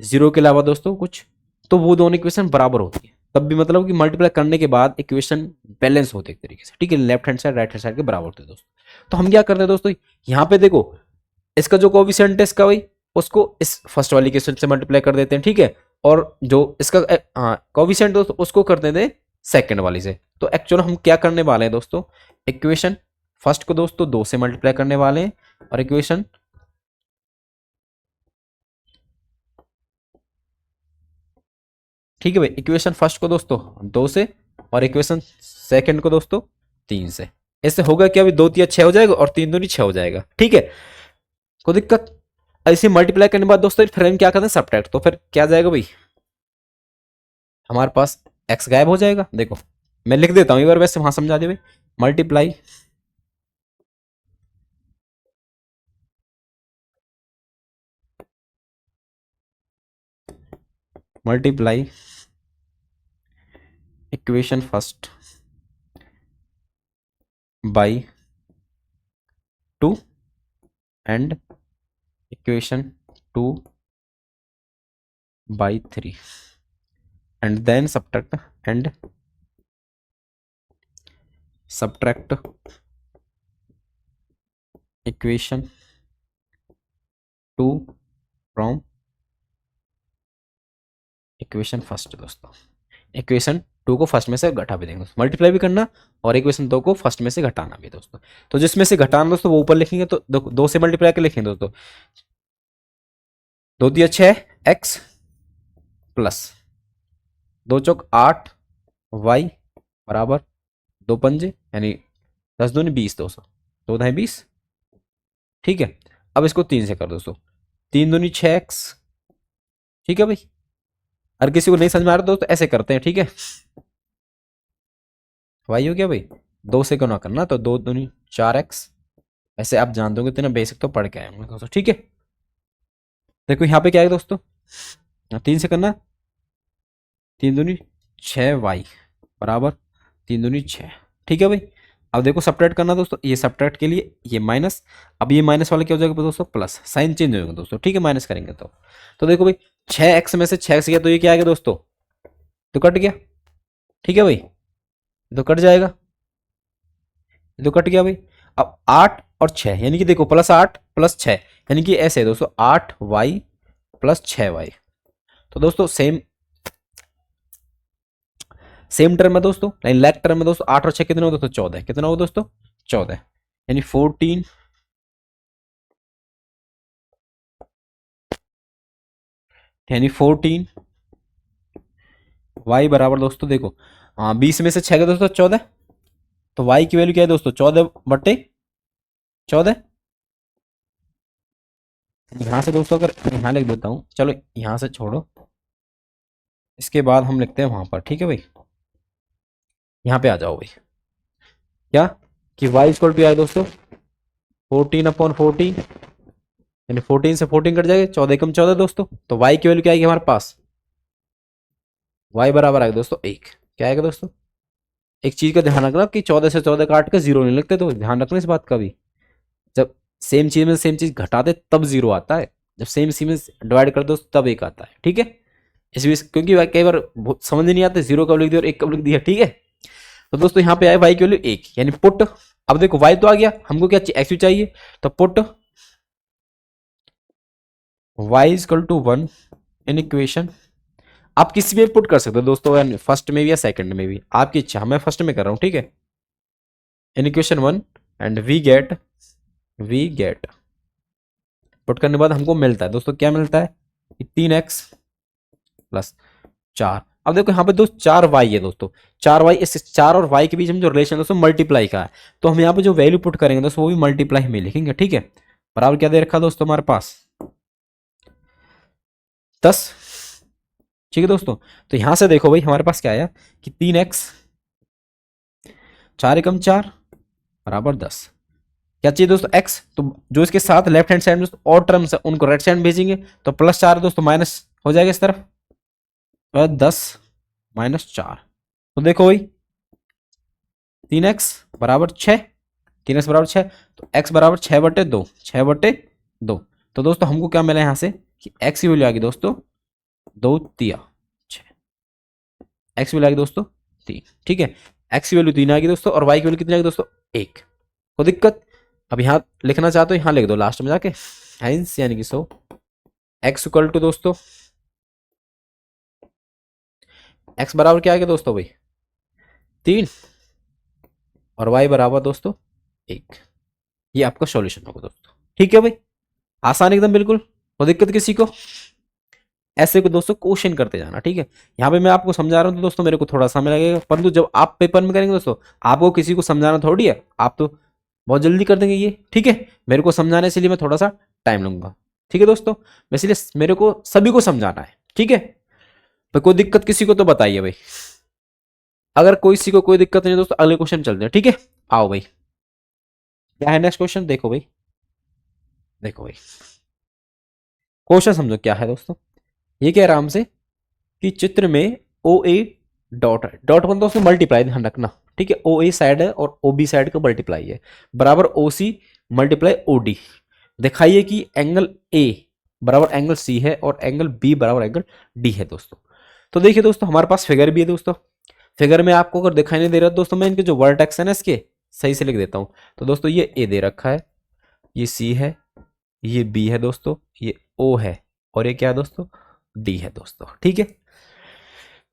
जीरो के अलावा दोस्तों कुछ, तो वो दोनों इक्वेशन बराबर होती है। तब भी मतलब कि मल्टीप्लाई करने के बाद इक्वेशन बैलेंस होते एक तरीके से, ठीक है। Left hand side right hand side के बराबर होते हैं दोस्तों। तो हम क्या करते हैं दोस्तों, यहाँ पे देखो इसका जो कोफिशिएंट है इसका भाई, उसको इस फर्स्ट वाली इक्वेशन से मल्टीप्लाई कर देते हैं, ठीक है। और जो इसका कोफिशिएंट दोस्तों उसको कर देते हैं सेकंड वाली से। तो एक्चुअल हम क्या करने वाले हैं दोस्तों, इक्वेशन फर्स्ट को दोस्तों 2 से मल्टीप्लाई करने वाले हैं, और इक्वेशन ठीक है भाई, इक्वेशन फर्स्ट को दोस्तों 2 से, और इक्वेशन सेकंड को दोस्तों 3 से। इससे होगा क्या, अभी 2 3 6 हो जाएगा, और 3 दूनी 6 हो जाएगा, ठीक है। कोई दिक्कत, ऐसे मल्टीप्लाई करने के बाद दोस्तों फिर हम क्या करते हैं सब्ट्रैक्ट। तो फिर क्या जाएगा भाई, हमारे पास एक्स गायब हो जाएगा। देखो मैं लिख देता हूँ एक बार, वैसे वहां समझा दे भाई। Multiply multiply equation first by 2 and equation 2 by 3 and then subtract equation 2 from equation first दोस्तों। इक्वेशन 2 को फर्स्ट में से घटा भी देंगे, मल्टीप्लाई भी करना, और इक्वेशन 2 को फर्स्ट में से घटाना भी दोस्तों। तो जिसमें से घटाना दोस्तों वो ऊपर लिखेंगे, तो 2 से मल्टीप्लाई के लिखेंगे दोस्तों, 2 दिया 6 एक्स प्लस 2 चौक 8 वाई बराबर 2 पंजे यानी 10 दूनी 20 200, 2 ढाई 20, ठीक है। अब इसको 3 से कर दोस्तों, 3 दूनी 6 एक्स, ठीक है भाई। अगर किसी को नहीं समझ में आ रहा तो ऐसे करते हैं, ठीक है। वाई हो गया भाई, 2 से क्यों ना करना, तो 2 दूनी 4 एक्स। ऐसे आप जान दोगे, इतना बेसिक तो पढ़ के आए होंगे दोस्तों, ठीक है। देखो यहाँ पे क्या है दोस्तों, 3 से करना, 3 दूनी 6 वाई बराबर 3 दूनी 6, ठीक है भाई। अब देखो सब्ट्रैक्ट करना दोस्तों, ये सब्ट्रैक्ट के लिए ये माइनस, अब ये माइनस वाला क्या हो जाएगा दोस्तों, प्लस, साइन चेंज हो जाएगा दोस्तों, ठीक है। माइनस करेंगे तो देखो भाई 6x में से 6x गया तो ये क्या आएगा दोस्तों, तो कट गया, ठीक है भाई, तो कट जाएगा, तो कट गया भाई। अब 8 और 6 यानी कि देखो प्लस 8 प्लस 6 यानी कि ऐसे है दोस्तों 8y प्लस 6y। तो दोस्तों सेम टर्म है दोस्तों, लेफ्ट टर्म में दोस्तों 8 और 6 कितना हो दोस्तों, 14, कितना हो दोस्तों 14, यानी 14 यानी 14 y बराबर दोस्तों देखो 20 में से 6 का दोस्तों 14, तो y की वैल्यू क्या है दोस्तों 14/14। यहां से दोस्तों अगर यहां लिख देता हूं, चलो यहां से छोड़ो, इसके बाद हम लिखते हैं वहां पर, ठीक है भाई। यहाँ पे आ जाओ भाई, क्या कि y इक्वल टू आए दोस्तों 14/14, यानी 14 से 14 कट जाएगा, 14 कम 14 दोस्तों। तो y की वैल्यू क्या आएगी हमारे पास, y बराबर आएगा दोस्तों 1। क्या आएगा दोस्तों, एक चीज का ध्यान रखना कि 14 से 14 काट के जीरो नहीं लगते, तो ध्यान रखना इस बात का भी, जब सेम चीज में सेम चीज घटाते तब जीरो आता है, जब सेम सी में डिवाइड कर दो तब एक आता है, ठीक है। इस बीच क्योंकि कई बार समझ नहीं आता, 0 कब लिख दिया और 1 कब लिख दिया, ठीक है। तो दोस्तों यहाँ पे आया y की वैल्यू 1, यानी पुट, अब देखो y तो आ गया, हमको क्या चाहिए, x चाहिए, तो put y is equal to 1 in equation. आप किसी में पुट कर सकते हो दोस्तों, फर्स्ट में भी या सेकंड में भी, आपकी इच्छा, मैं फर्स्ट में कर रहा हूँ, ठीक है। In equation 1 and we get put करने के बाद हमको मिलता है दोस्तों, क्या मिलता है, 3x प्लस 4। अब देखो यहाँ पे दोस्त 4y है दोस्तों, 4y, इस 4 और y के बीच में जो रिलेशन है दोस्तों मल्टीप्लाई का है, तो हम यहाँ पे जो वैल्यू पुट करेंगे दोस्तों वो भी मल्टीप्लाई में लिखेंगे, ठीक है। बराबर क्या दे रखा दोस्तों हमारे पास, 10, ठीक है दोस्तों। तो यहां से देखो भाई हमारे पास क्या आया कि 3x 4 एकम 4 बराबर 10। क्या चाहिए दोस्तों, x, तो जो इसके साथ लेफ्ट हैंड साइड में और टर्म्स है उनको राइट साइड भेजेंगे, तो +4 दोस्तों माइनस हो जाएगा इस तरफ, 10 -4। तो देखो भाई 3x बराबर 6, 3x बराबर 6, तो x बराबर 6/2, 6/2। तो दोस्तों हमको क्या मिला यहाँ से कि x की वैल्यू आ गई दोस्तों 2 तिया 6, x की वैल्यू आ गई दोस्तों 3, ठीक है। x की वैल्यू 3 आ गई दोस्तों, और y की वैल्यू कितनी आ गई दोस्तों 1। कोई दिक्कत, अब यहाँ लिखना चाहते हो यहाँ लिख दो लास्ट में जाके, हाइंस यानी कि सो x इक्वल टू दोस्तों x बराबर क्या आ गया दोस्तों भाई 3, और y बराबर दोस्तों 1। ये आपका सॉल्यूशन होगा दोस्तों, ठीक है भाई, आसान एकदम बिल्कुल, कोई दिक्कत किसी को। ऐसे को दोस्तों क्वेश्चन करते जाना, ठीक है। यहाँ पे मैं आपको समझा रहा हूँ तो दोस्तों मेरे को थोड़ा समय लगेगा, परंतु जब आप पेपर में करेंगे दोस्तों आपको किसी को समझाना थोड़ी है, आप तो बहुत जल्दी कर देंगे ये, ठीक है। मेरे को समझाने से लिए मैं थोड़ा सा टाइम लूंगा, ठीक है दोस्तों, इसलिए मेरे को सभी को समझाना है, ठीक है। तो कोई दिक्कत किसी को तो बताइए भाई, अगर कोई किसी को कोई दिक्कत नहीं है दोस्तों अगले क्वेश्चन चलते हैं, ठीक है। आओ भाई, क्या है नेक्स्ट क्वेश्चन, देखो भाई, देखो भाई क्वेश्चन समझो क्या है दोस्तों। ये कह रहा हमसे कि चित्र में ओ ए डॉट है, डॉट मतलब दोस्तों मल्टीप्लाई, ध्यान रखना, ठीक है। ओ ए साइड है और ओ बी साइड का मल्टीप्लाई है, बराबर O C multiply O D. दिखाइए कि एंगल ए बराबर एंगल सी है और एंगल बी बराबर एंगल डी है दोस्तों। तो देखिए दोस्तों हमारे पास फिगर भी है दोस्तों, फिगर में आपको अगर दिखाई नहीं दे रहा दोस्तों, मैं इनके जो वर्टेक्स है ना इसके सही से लिख देता हूँ। तो दोस्तों ये ए दे रखा है, ये सी है, ये बी है दोस्तों, ये ओ है, और ये क्या है दोस्तों डी है दोस्तों, ठीक है।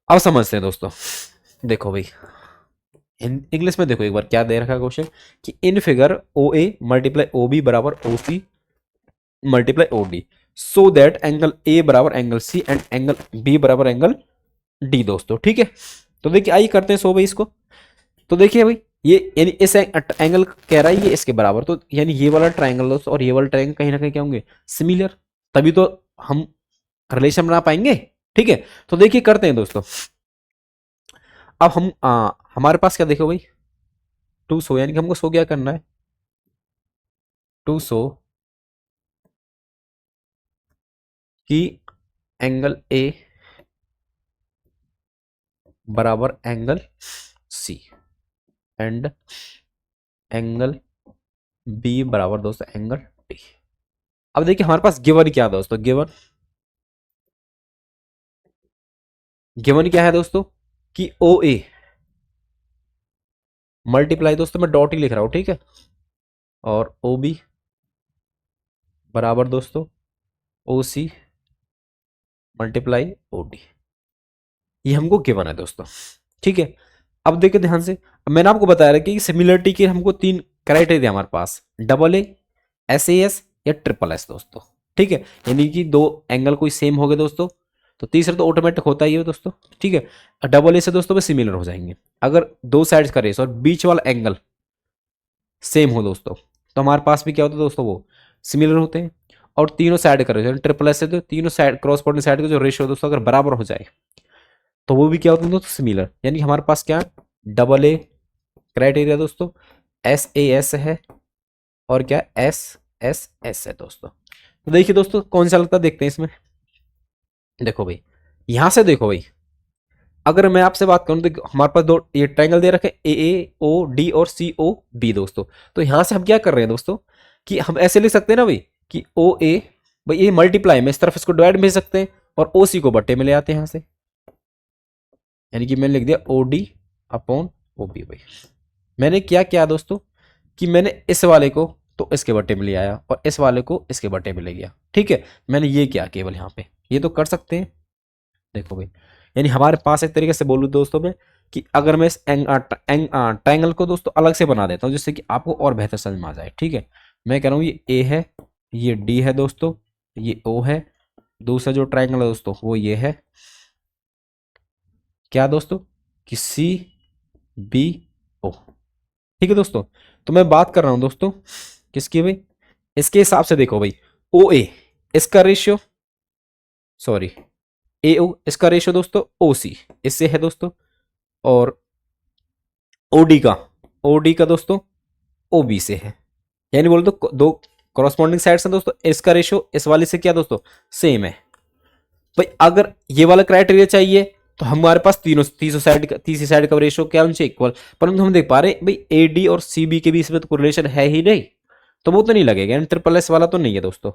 अब समझते हैं दोस्तों, देखो भाई इंग्लिश में देखो एक बार क्या दे रखा है क्वेश्चन कि in figure O A multiply O B बराबर O C multiply O D, so that angle A बराबर angle C and angle B बराबर एंगल डी दोस्तों, ठीक है। तो देखिए आइए करते हैं सो भाई इसको। तो देखिए भाई ये यानी इस एंगल कह रहा है ये इसके बराबर, तो यानी ये वाला ट्राइंगल दोस्तों और ये वाला ट्राइंगल कहीं ना कहीं क्या होंगे सिमिलर, तभी तो हम रिलेशन बना पाएंगे, ठीक है। तो देखिए करते हैं दोस्तों, अब हम हमारे पास क्या देखो भाई टू सो, यानी कि हमको सो क्या करना है, टू सो कि एंगल ए बराबर angle C and angle B बराबर दोस्तों एंगल डी। अब देखिए हमारे पास गिवन क्या है दोस्तों, गिवन क्या है दोस्तों कि ओ ए मल्टीप्लाई, दोस्तों मैं डॉट ही लिख रहा हूं, ठीक है, और ओ बी बराबर दोस्तों ओ सी मल्टीप्लाई ओ डी, ये हमको गिवन है दोस्तों, ठीक है। अब देखिए ध्यान से, अब मैंने आपको बताया था कि सिमिलरिटी के हमको 3 क्राइटेरिया हमारे पास, double A, S A S या ट्रिपल एस दोस्तों, ठीक है। यानी कि 2 एंगल कोई सेम हो गए दोस्तों, तो तीसरा तो ऑटोमेटिक होता ही है दोस्तों, ठीक है। डबल ए से दोस्तों वे सिमिलर हो जाएंगे, अगर 2 साइड्स का रेस और बीच वाला एंगल सेम हो दोस्तों, तो हमारे पास भी क्या होता है दोस्तों वो सिमिलर होते हैं। और तीनों साइड का रेशियो ट्रिपल एस से तो तीनों साइड क्रॉसपोर्डिंग साइड का जो रेशियो दोस्तों अगर बराबर हो जाए तो वो भी क्या होते हैं दोस्तों सिमिलर, यानी हमारे पास क्या डबल ए क्राइटेरिया दोस्तों, एस ए एस है और क्या एस एस एस है दोस्तों। तो देखिए दोस्तों कौन सा लगता है देखते हैं इसमें, देखो भाई यहां से देखो भाई, अगर मैं आपसे बात करूं तो हमारे पास 2 ये ट्रायंगल दे रखे ए ए ओ डी और सी ओ बी दोस्तों। तो यहां से हम क्या कर रहे हैं दोस्तों कि हम ऐसे लिख सकते हैं ना भाई कि ओ ए भाई ये मल्टीप्लाई में इस तरफ इसको डिवाइड भेज सकते हैं और ओसी को बट्टे में ले आते हैं यहां से, यानी कि मैंने लिख दिया ओडी अपॉन ओबी। भाई मैंने क्या किया दोस्तों कि मैंने इस वाले को तो इसके बट्टे में ले आया और इस वाले को इसके बट्टे में ले गया। ठीक है, मैंने ये किया केवल यहाँ पे, ये तो कर सकते हैं। देखो भाई, यानी हमारे पास एक तरीके से बोलूँ दोस्तों में कि अगर मैं इस ट्रायंगल को दोस्तों अलग से बना देता हूँ जिससे कि आपको और बेहतर समझ में आ जाए। ठीक है, मैं कह रहा हूँ ये ए है, ये डी है दोस्तों, ये ओ है, दूसरा जो ट्रायंगल है दोस्तों वो ये है क्या दोस्तों कि सी बी ओ। ठीक है दोस्तों, तो मैं बात कर रहा हूं दोस्तों किसकी भाई, इसके हिसाब से देखो भाई, ओ ए इसका रेशियो, सॉरी ए ओ इसका रेशियो दोस्तों ओ सी इससे है दोस्तों, और ओडी का दोस्तों ओ बी से है। यानी बोलो तो दो कॉरस्पॉन्डिंग साइड्स हैं दोस्तों, इसका रेशियो इस वाले से क्या दोस्तों सेम है। भाई अगर ये वाला क्राइटेरिया चाहिए तो हमारे पास तीसरी साइड का रेशियो क्या उनसे इक्वल, परंतु हम देख पा रहे हैं भाई ए डी और सी बी के बीच में तो कोरिलेशन है ही नहीं, तो वो तो नहीं लगेगा, यानी ट्रिपल एस वाला तो नहीं है दोस्तों।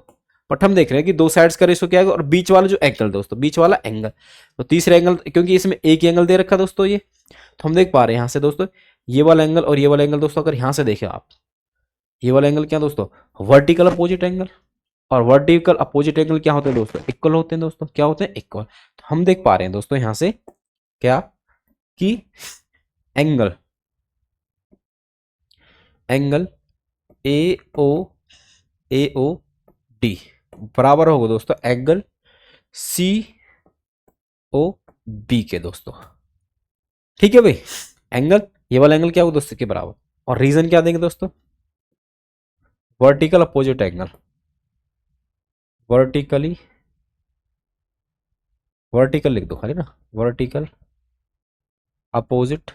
बट हम देख रहे हैं कि दो साइड्स का रेशियो क्या है और बीच वाला जो एंगल दोस्तों, बीच वाला एंगल, तो तीसरा एंगल क्योंकि इसमें एक ही एंगल दे रखा दोस्तों ये, तो हम देख पा रहे हैं यहाँ से दोस्तों ये वाला एंगल और ये वाला एंगल दोस्तों, अगर यहाँ से देखें आप, ये वाला एंगल क्या दोस्तों वर्टिकल अपोजिट एंगल, और वर्टिकल अपोजिट एंगल क्या होते हैं दोस्तों इक्वल होते हैं दोस्तों, क्या होते हैं इक्वल। तो हम देख पा रहे हैं दोस्तों यहां से क्या कि एंगल ए ओ डी बराबर होगा दोस्तों एंगल सी ओ बी के दोस्तों। ठीक है भाई, एंगल ये वाला एंगल क्या होगा दोस्तों के बराबर, और रीजन क्या देंगे दोस्तों वर्टिकल अपोजिट एंगल, वर्टिकल लिख दो खाली ना, वर्टिकल अपोजिट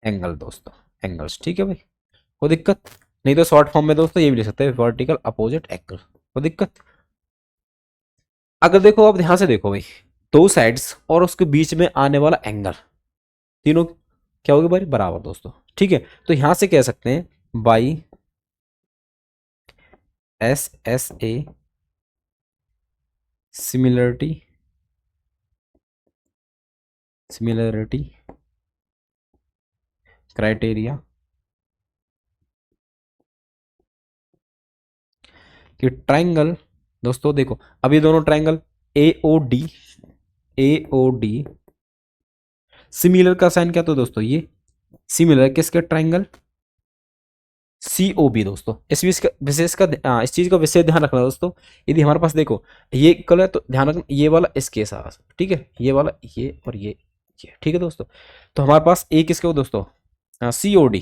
एंगल दोस्तों, एंगल्स। ठीक है भाई, कोई दिक्कत नहीं, तो शॉर्ट फॉर्म में दोस्तों ये भी लिख सकते हैं वर्टिकल अपोजिट एंगल, कोई दिक्कत। अगर देखो आप ध्यान से देखो भाई, दो साइड्स और उसके बीच में आने वाला एंगल तीनों क्या होगी भाई बराबर दोस्तों। ठीक है, तो यहां से कह सकते हैं by S S A similarity criteria कि ट्राइंगल दोस्तों देखो, अब ये दोनों triangle A O D similar का साइन क्या तो दोस्तों ये सिमिलर किसके ट्राइंगल सी ओ बी दोस्तों। इस चीज का विशेष ध्यान रखना दोस्तों, यदि हमारे पास देखो ये इक्वल है तो ध्यान रखना ये वाला इसके साथ, ठीक है ये वाला ये और ये, ठीक है दोस्तों। तो हमारे पास ए किसके हो दोस्तों सी ओ डी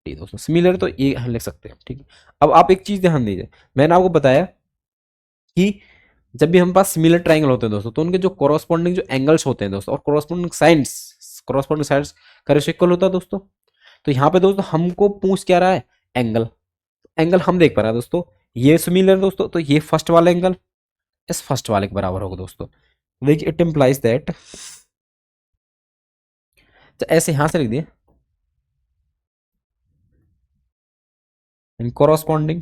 दोस्तों, सिमिलर तो ये हम लिख सकते हैं। ठीक है, अब आप एक चीज ध्यान दीजिए, मैंने आपको बताया कि जब भी हमारे पास सिमिलर ट्राइंगल होते हैं दोस्तों तो उनके जो कॉरस्पॉन्डिंग जो एंगल्स होते हैं दोस्तों और कॉरस्पॉन्डिंग साइड्स का रेशियो इक्वल होता है दोस्तों। तो यहाँ पे दोस्तों हमको पूछ क्या रहा है एंगल, एंगल हम देख पा रहे हैं दोस्तों ये सिमिलर दोस्तों, तो ये फर्स्ट वाला एंगल इस फर्स्ट वाले के बराबर होगा दोस्तों। देखिए इट इम्प्लाइज दैट, ऐसे यहां से लिख दिए corresponding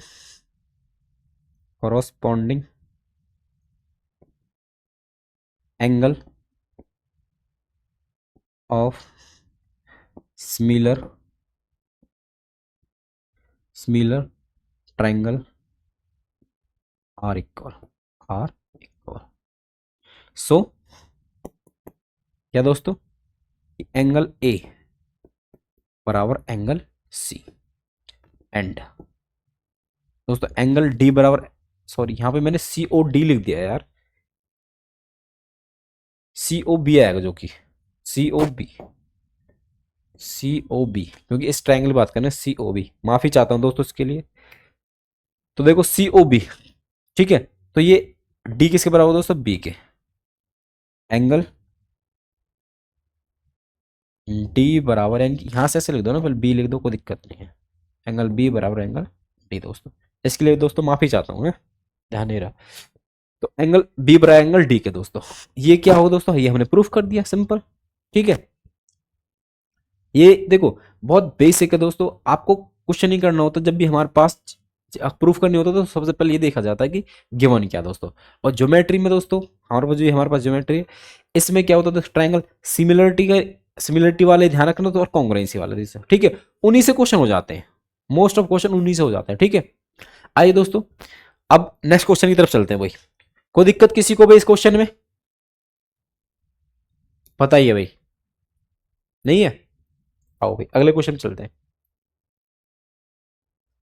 angle of similar triangle are equal so क्या दोस्तों एंगल ए बराबर एंगल सी एंड दोस्तों एंगल डी बराबर, सॉरी यहां पे मैंने सी ओ डी लिख दिया यार, सी ओ बी आएगा जो कि सी ओ बी क्योंकि इस ट्रायंगल की बात करना है, सी ओ बी, माफी चाहता हूं दोस्तों इसके लिए। तो देखो सी ओ बी, ठीक है, तो ये डी किसके बराबर दोस्तों बी के, एंगल डी बराबर, यानी यहां से ऐसे लिख दो ना, फिर बी लिख दो कोई दिक्कत नहीं है, एंगल बी बराबर एंगल डी दोस्तों। इसके लिए दोस्तों माफी चाहता हूँ, ध्यान नहीं रहा। तो एंगल बी बराबर एंगल डी के दोस्तों, ये क्या होगा दोस्तों, ये हमने प्रूफ कर दिया सिंपल। ठीक है, ये देखो बहुत बेसिक है दोस्तों, आपको क्वेश्चन नहीं करना होता जब भी हमारे पास प्रूफ करनी होता तो सबसे पहले ये देखा जाता है कि गिवन क्या दोस्तों। और ज्योमेट्री में दोस्तों हमारे पास ज्योमेट्री है, इसमें क्या होता है दोस्तों, ट्रायंगल सिमिलरिटी वाले ध्यान रखना तो, और कॉन्ग्रुएंसी वाले दोस्तों, ठीक है। उन्हीं से क्वेश्चन हो जाते हैं, मोस्ट ऑफ क्वेश्चन उन्हीं से हो जाते हैं, ठीक है। आइए दोस्तों अब नेक्स्ट क्वेश्चन की तरफ चलते हैं भाई। कोई दिक्कत किसी को भाई इस क्वेश्चन में? बताइए भाई, नहीं है? आओ भाई अगले क्वेश्चन चलते हैं।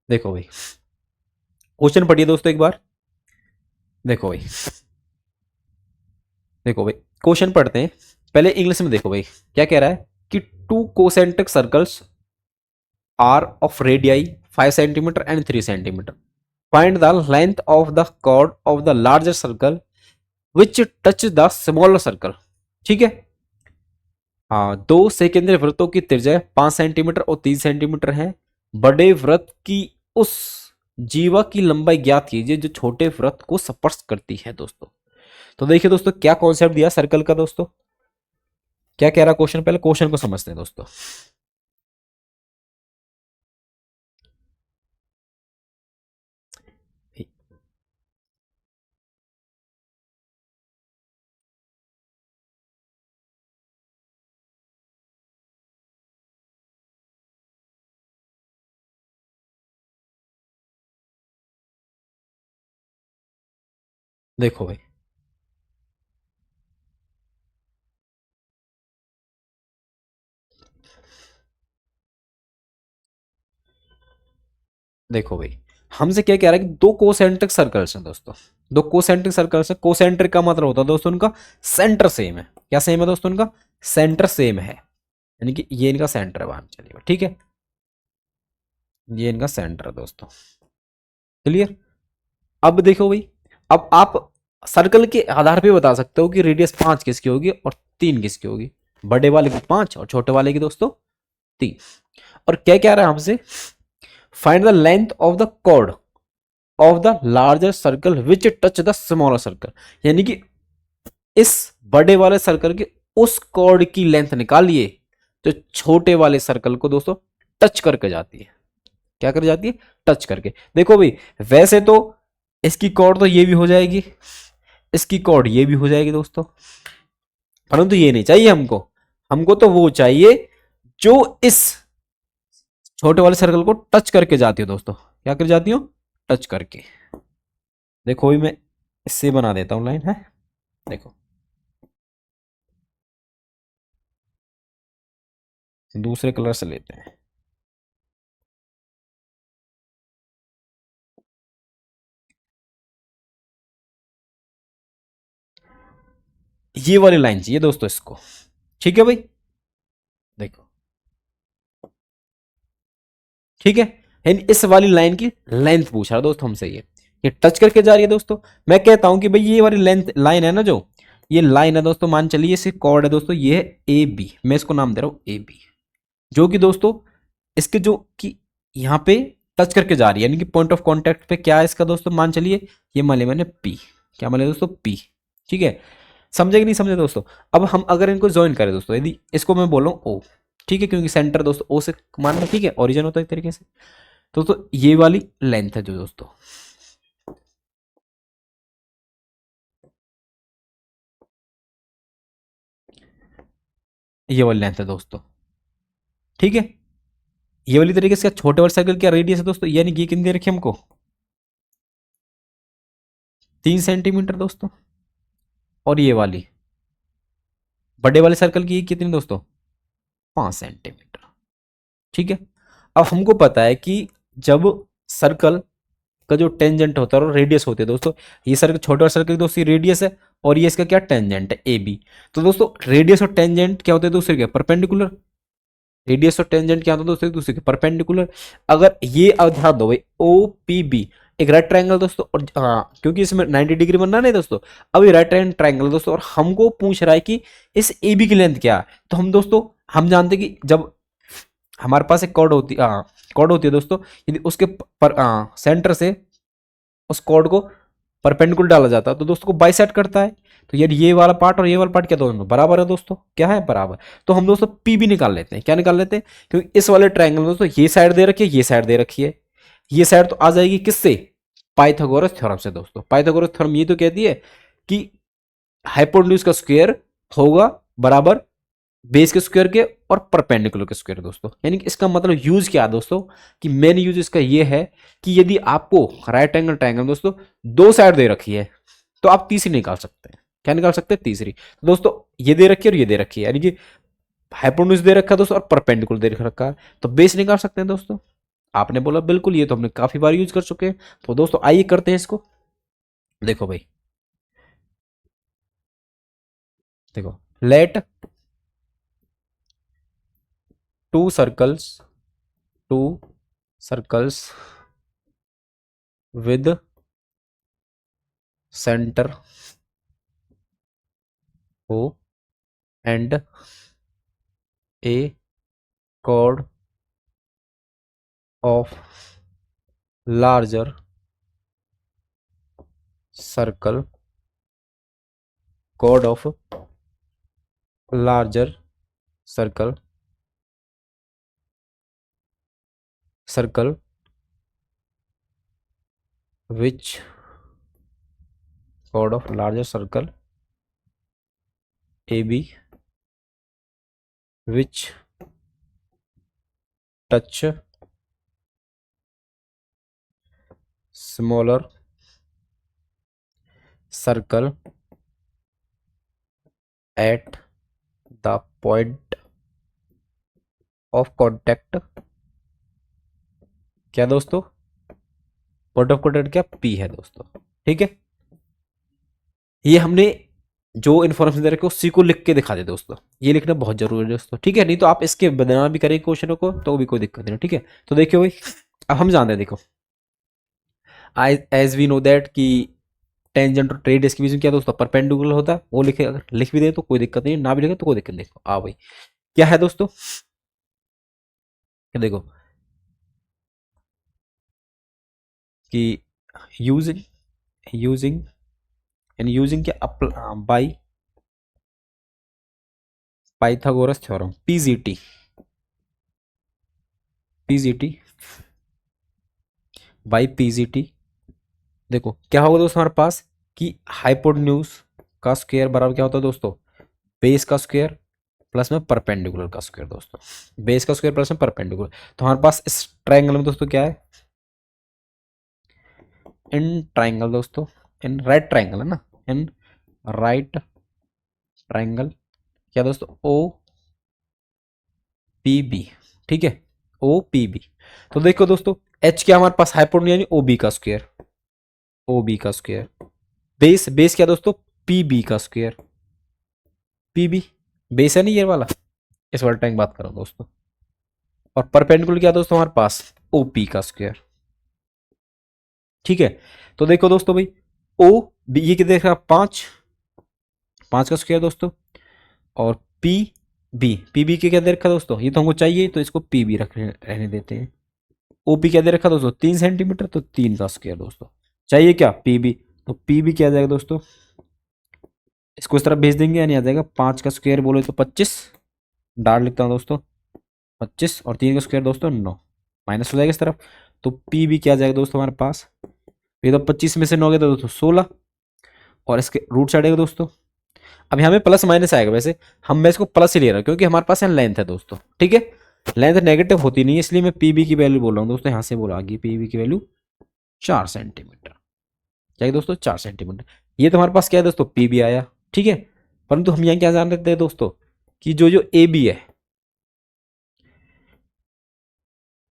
देखो भाई क्वेश्चन पढ़िए दोस्तों एक बार। देखो भाई, देखो भाई क्वेश्चन पढ़ते हैं, पहले इंग्लिश में देखो भाई क्या कह रहा है कि two concentric circles are of radii 5 centimetre and 3 centimetre, find the length of the chord of the larger circle which touch the smaller circle, ठीक है। हाँ, दो सेकेंडरी वृत्तों की त्रिज्या 5 सेंटीमीटर और 3 सेंटीमीटर है। बड़े वृत्त की उस जीवा की लंबाई ज्ञात कीजिए जो छोटे वृत्त को स्पर्श करती है दोस्तों। तो देखिए दोस्तों क्या कॉन्सेप्ट दिया सर्कल का दोस्तों, क्या कह रहा क्वेश्चन, पहले क्वेश्चन को समझते हैं दोस्तों। देखो भाई, देखो भाई हमसे क्या कह रहा है कि दो कोसेंट्रिक सर्कल्स हैं दोस्तों, दो कोसेंट्रिक सर्कल्स है। कोसेंट्रिक का मतलब होता है दोस्तों उनका सेंटर सेम है। क्या सेम है दोस्तों? उनका सेंटर सेम है, यानी कि ये इनका सेंटर है, वहां चलिए ठीक है, ये इनका सेंटर है दोस्तों, क्लियर। अब देखो भाई, अब आप सर्कल के आधार पे बता सकते हो कि रेडियस 5 किसकी होगी और 3 किसकी होगी। बड़े वाले की 5 और छोटे वाले की दोस्तों 3। और क्या कह रहा है हमसे, find the length of the chord of the larger circle which touch the smaller circle, यानी कि इस बड़े वाले सर्कल के उस कॉर्ड की लेंथ निकालिए जो छोटे वाले सर्कल को दोस्तों टच करके जाती है। क्या कर जाती है? टच करके। देखो भाई वैसे तो इसकी कॉर्ड तो ये भी हो जाएगी, इसकी कॉर्ड ये भी हो जाएगी दोस्तों, परंतु ये नहीं चाहिए हमको। हमको तो वो चाहिए जो इस छोटे वाले सर्कल को टच करके जाती हो दोस्तों। क्या कर जाती हो? टच करके। देखो भी मैं इससे बना देता हूं लाइन, है देखो, दूसरे कलर से लेते हैं। ये वाली लाइन चाहिए दोस्तों इसको, ठीक है भाई, देखो ठीक है। यानी इस वाली लाइन की लेंथ पूछ रहा दोस्तों हमसे, ये टच करके जा रही है दोस्तों। मैं कहता हूं कि भाई ये वाली लेंथ लाइन है ना, जो ये लाइन है दोस्तों, मान चलिए इसे कॉर्ड है दोस्तों, ये है ए बी, मैं इसको नाम दे रहा हूं ए बी, जो कि दोस्तों इसके जो कि यहाँ पे टच करके जा रही है, यानी कि पॉइंट ऑफ कॉन्टेक्ट पे क्या है इसका दोस्तों, मान चलिए ये मान लिया मैंने पी, क्या मान लिया दोस्तों? पी, ठीक है। समझे कि नहीं समझे दोस्तों? अब हम अगर इनको ज्वाइन करें दोस्तों, यदि इसको मैं बोल रहा हूँ ओ, ठीक है, क्योंकि सेंटर दोस्तों ओ से मानना, ठीक है, ओरिजिन होता है एक तरीके से। तो ये वाली लेंथ है जो दोस्तों, ये वाली लेंथ है दोस्तों, ठीक है। ये वाली तरीके से छोटे वाले सर्कल क्या रेडियस है दोस्तों, यानी कि ये कितनी दे रखी है हमको? 3 सेंटीमीटर दोस्तों। और ये वाली बड़े वाले सर्कल की कितनी दोस्तों? 5 सेंटीमीटर, ठीक है। अब हमको पता है कि जब सर्कल का जो टेंजेंट होता है और रेडियस होती है दोस्तों, ये सर्कल छोटे वाले सर्कल की दोस्तों रेडियस है और ये इसका क्या टेंजेंट है ए बी। तो दोस्तों रेडियस और टेंजेंट क्या होते हैं दूसरे के? परपेंडिकुलर। रेडियस और टेंजेंट क्या होता है दोस्तों? दूसरे के परपेंडिकुलर। अगर ये ध्यान दो भाई, ओ पी बी एक राइट ट्रायंगल दोस्तों, और हाँ क्योंकि इसमें 90 डिग्री बनना नहीं दोस्तों, अब ये राइट हैंड ट्रायंगल दोस्तों, और हमको पूछ रहा है कि इस ए बी की लेंथ क्या है। तो हम दोस्तों हम जानते हैं कि जब हमारे पास एक कॉर्ड होती कॉर्ड होती है दोस्तों, यदि उसके सेंटर से उस कॉर्ड को परपेंडिकुलर डाला जाता है तो दोस्तों को बाइसेक्ट करता है। तो यार ये वाला पार्ट और ये वाला पार्ट क्या दोनों बराबर है दोस्तों, क्या है? बराबर। तो हम दोस्तों पी भी निकाल लेते हैं। क्या निकाल लेते हैं? क्योंकि इस वाले ट्रायंगल में दोस्तों ये साइड दे रखी है, ये साइड दे रखी है, ये साइड तो आ जाएगी किससे, पाइथागोरस थ्योरम से दोस्तों। पाइथागोरस थ्योरम ये तो कहती है कि हाइपोटेन्यूज का स्क्वायर होगा बराबर बेस के स्क्वायर के और परपेंडिकुलर के स्क्वायर दोस्तों। यानी कि इसका मतलब यूज क्या है दोस्तों, कि मेन यूज इसका ये है कि यदि आपको राइट एंगल ट्रायंगल दोस्तों दो साइड दे रखी है तो आप तीसरी निकाल सकते हैं। क्या निकाल सकते हैं, तीसरी। तो दोस्तों ये दे रखी है और ये दे रखी है, यानी कि हाइपोटेन्यूज दे रखा है दोस्तों और परपेंडिकुलर दे रखा है, तो बेस निकाल सकते हैं दोस्तों। आपने बोला बिल्कुल, ये तो हमने काफी बार यूज कर चुके हैं। तो दोस्तों आइए करते हैं इसको। देखो भाई, देखो, let two circles, two circles with center O and a chord of larger circle, chord of larger circle, circle which chord of larger circle AB which touch smaller circle at the point of contact। क्या दोस्तों, point of contact क्या, P है दोस्तों। ठीक है, ये हमने जो इन्फॉर्मेशन दे रखी है उसी को लिख के दिखा दे दोस्तों। ये लिखना बहुत जरूरी है दोस्तों, ठीक है। नहीं तो आप इसके बदनाम भी करेंगे क्वेश्चनों को तो भी कोई दिक्कत नहीं, ठीक है। तो देखियो भाई, अब हम जानते हैं, देखो, एज वी नो दैट कि टेंजेंट और ट्रेड इसके बीच में क्या दोस्तों, परपेंडिकुलर होता है। वो लिखे, अगर लिख भी दे तो कोई दिक्कत नहीं, ना भी लिखे तो कोई दिक्कत नहीं। देखो आ भाई, क्या है दोस्तों, देखो कि यूजिंग यूजिंग एंड यूजिंग क्या, by Pythagoras theorem, PGT, PGT by PGT. देखो क्या होगा दोस्तों हमारे पास, कि हाइपोटेन्यूज का स्क्वायर बराबर क्या होता है दोस्तों, बेस का स्क्वायर प्लस में परपेंडिकुलर का स्क्वायर दोस्तों। बेस का स्क्वायर प्लस में परपेंडिकुलर। तो हमारे पास इस ट्रायंगल में दोस्तों क्या है, इन ट्रायंगल दोस्तों, इन राइट ट्रायंगल है ना, इन राइट ट्रायंगल क्या दोस्तों, ओ पी बी। ठीक है, ओ पी बी। तो देखो दोस्तों, एच क्या हमारे पास, हाइपोटेन्यूज यानी ओ बी का स्क्वायर, ओ बी का स्क्वायर। बेस, बेस क्या दोस्तों, पी बी का स्क्वायर, पी बी बेस है नहीं ये वाला, इस वाले टाइम बात कर रहा हूं दोस्तों। और परपेंडिकुलर क्या दोस्तों हमारे पास, ओ पी का स्क्वायर। ठीक है, तो देखो दोस्तों भाई, ओ बी ये क्या देख रहा, पांच, पांच का स्क्वायर दोस्तों। और पी बी के क्या दे रखा दोस्तों, ये तो हमको चाहिए तो इसको पी बी रख रहने देते हैं। ओ पी क्या दे रखा दोस्तों, 3 सेंटीमीटर, तो 3 का स्क्वायर दोस्तों। चाहिए क्या, पी बी, तो पी बी क्या आ जाएगा दोस्तों, इसको इस तरफ भेज देंगे, यानी आ जाएगा 5 का स्क्वायर बोले तो 25, डाल लिखता हूँ दोस्तों 25, और 3 का स्क्वायर दोस्तों 9, माइनस हो जाएगा इस तरफ। तो पी भी क्या आ जाएगा दोस्तों हमारे पास, ये तो 25 में से 9 गया तो दोस्तों 16, और इसके रूट साइड आएगा दोस्तों। अब यहाँ में प्लस माइनस आएगा, वैसे मैं इसको प्लस ही ले रहा हूँ क्योंकि हमारे पास यहाँ लेंथ है दोस्तों। ठीक है, लेंथ नेगेटिव होती नहीं है, इसलिए मैं पी बी की वैल्यू बोल रहा हूँ दोस्तों। यहाँ से बोला आगे पी बी की वैल्यू 4 सेंटीमीटर, क्या है दोस्तों, 4 सेंटीमीटर। ये तो हमारे पास क्या है दोस्तों, पी बी आया। ठीक है, परंतु हम यहाँ क्या जान लेते हैं दोस्तों, कि जो जो ए बी है,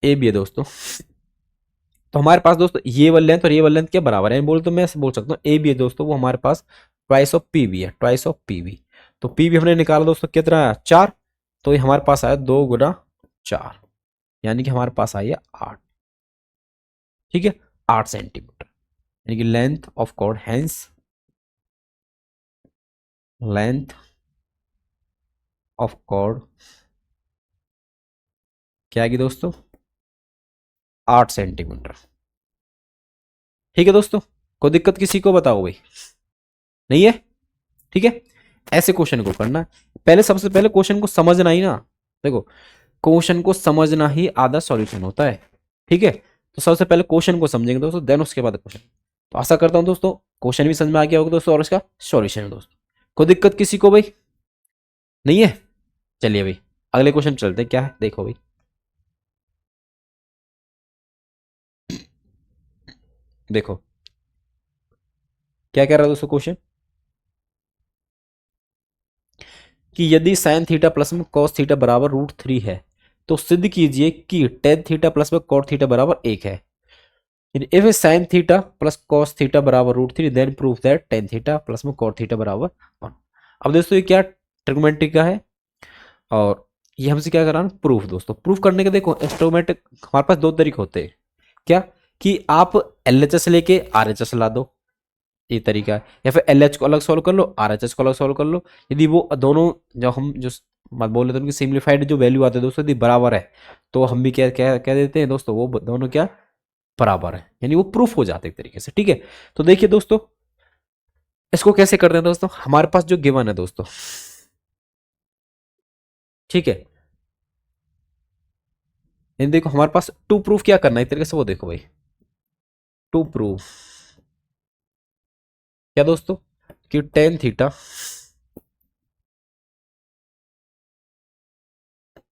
ए बी है दोस्तों, तो हमारे पास दोस्तों ये वाली लेंथ और ये वाली लेंथ क्या बराबर है, बोल तो मैं बोल सकता हूँ ए बी है दोस्तों, वो हमारे पास ट्वाइस ऑफ पी बी है, ट्वाइस ऑफ पी बी। तो पी बी हमने निकाला दोस्तों, कितना आया, 4। तो ये हमारे पास आया 2 × 4, यानी कि हमारे पास आई है 8। ठीक है, 8 सेंटीमीटर, यानी कि length of chord, hence length of chord क्या आएगी दोस्तों, 8 सेंटीमीटर। ठीक है दोस्तों, कोई दिक्कत किसी को, बताओ भाई, नहीं है। ठीक है, ऐसे क्वेश्चन को करना है। पहले सबसे पहले क्वेश्चन को समझना ही ना, देखो क्वेश्चन को समझना ही आधा सॉल्यूशन होता है। ठीक है, तो सबसे पहले क्वेश्चन को समझेंगे दोस्तों, देन उसके बाद क्वेश्चन। तो आशा करता हूँ दोस्तों क्वेश्चन भी समझ में आ गया होगा दोस्तों, और इसका सॉल्यूशन दोस्तों। कोई दिक्कत किसी को भाई नहीं है? चलिए भाई अगले क्वेश्चन चलते हैं, क्या है देखो भाई। देखो क्या कह रहा है दोस्तों क्वेश्चन, कि यदि साइन थीटा प्लस में कॉस थीटा बराबर √3 है तो सिद्ध कीजिए कि टेन थीटा प्लस में कॉट थीटा बराबर 1 है। If sine theta plus cos theta बराबर √3 then prove that tan theta plus में कॉट थीटा बराबर 1। अब दोस्तों ये क्या ट्रिग्नोमेट्री का है, और ये हमसे क्या कराना प्रूफ दोस्तों। प्रूफ करने के देखो इंस्ट्रूमेंट हमारे पास दो तरीके होते हैं, क्या कि आप LHS लेके RHS ला दो, ये तरीका है, या फिर LH को अलग सॉल्व कर लो, RHS को अलग सॉल्व कर लो। यदि वो दोनों जो हम जो मत बोल रहे थे उनकी सिम्प्लीफाइड जो वैल्यू आते हैं दोस्तों यदि बराबर है, तो हम भी क्या क्या कह देते हैं दोस्तों, वो दोनों क्या बराबर है, यानी वो प्रूफ हो जाते हैं एक तरीके से। ठीक है, तो देखिए दोस्तों इसको कैसे करते हैं दोस्तों। हमारे पास जो गिवन है दोस्तों, ठीक है, यानी देखो हमारे पास टू प्रूफ क्या करना है एक तरीके से, वो देखो भाई टू प्रूफ क्या दोस्तों, कि टेन थीटा,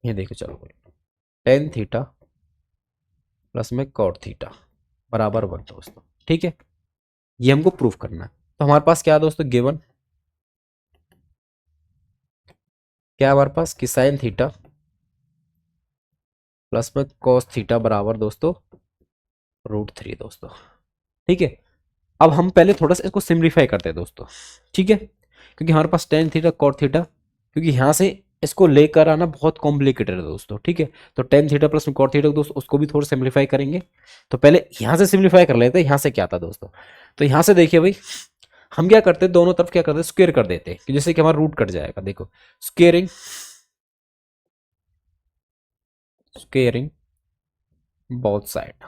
ये देखो चलो भाई टेन थीटा प्लस में कॉट थीटा बराबर 1 दोस्तों। ठीक है, ये हमको प्रूफ करना है। तो हमारे पास क्या है दोस्तों गिवन, क्या है हमारे पास कि साइन थीटा प्लस में कॉस थीटा बराबर दोस्तों √3 दोस्तों। ठीक है, अब हम पहले थोड़ा सा इसको सिम्प्लीफाई करते हैं दोस्तों। ठीक है, क्योंकि हमारे पास टेन थीटा कॉट थीटा, क्योंकि यहाँ से इसको लेकर आना बहुत कॉम्प्लिकेटेड है दोस्तों। ठीक है, तो टेन थीटा प्लस में कॉट थीटा दोस्तों उसको भी थोड़ा सिम्प्लीफाई करेंगे। तो पहले यहाँ से सिम्प्लीफाई कर लेते हैं, यहाँ से क्या था दोस्तों। तो यहाँ से देखिए भाई हम क्या करते हैं, दोनों तरफ क्या करते हैं स्क्वेयर कर देते हैं, कि जैसे कि हमारा रूट कट जाएगा। देखो squaring squaring both side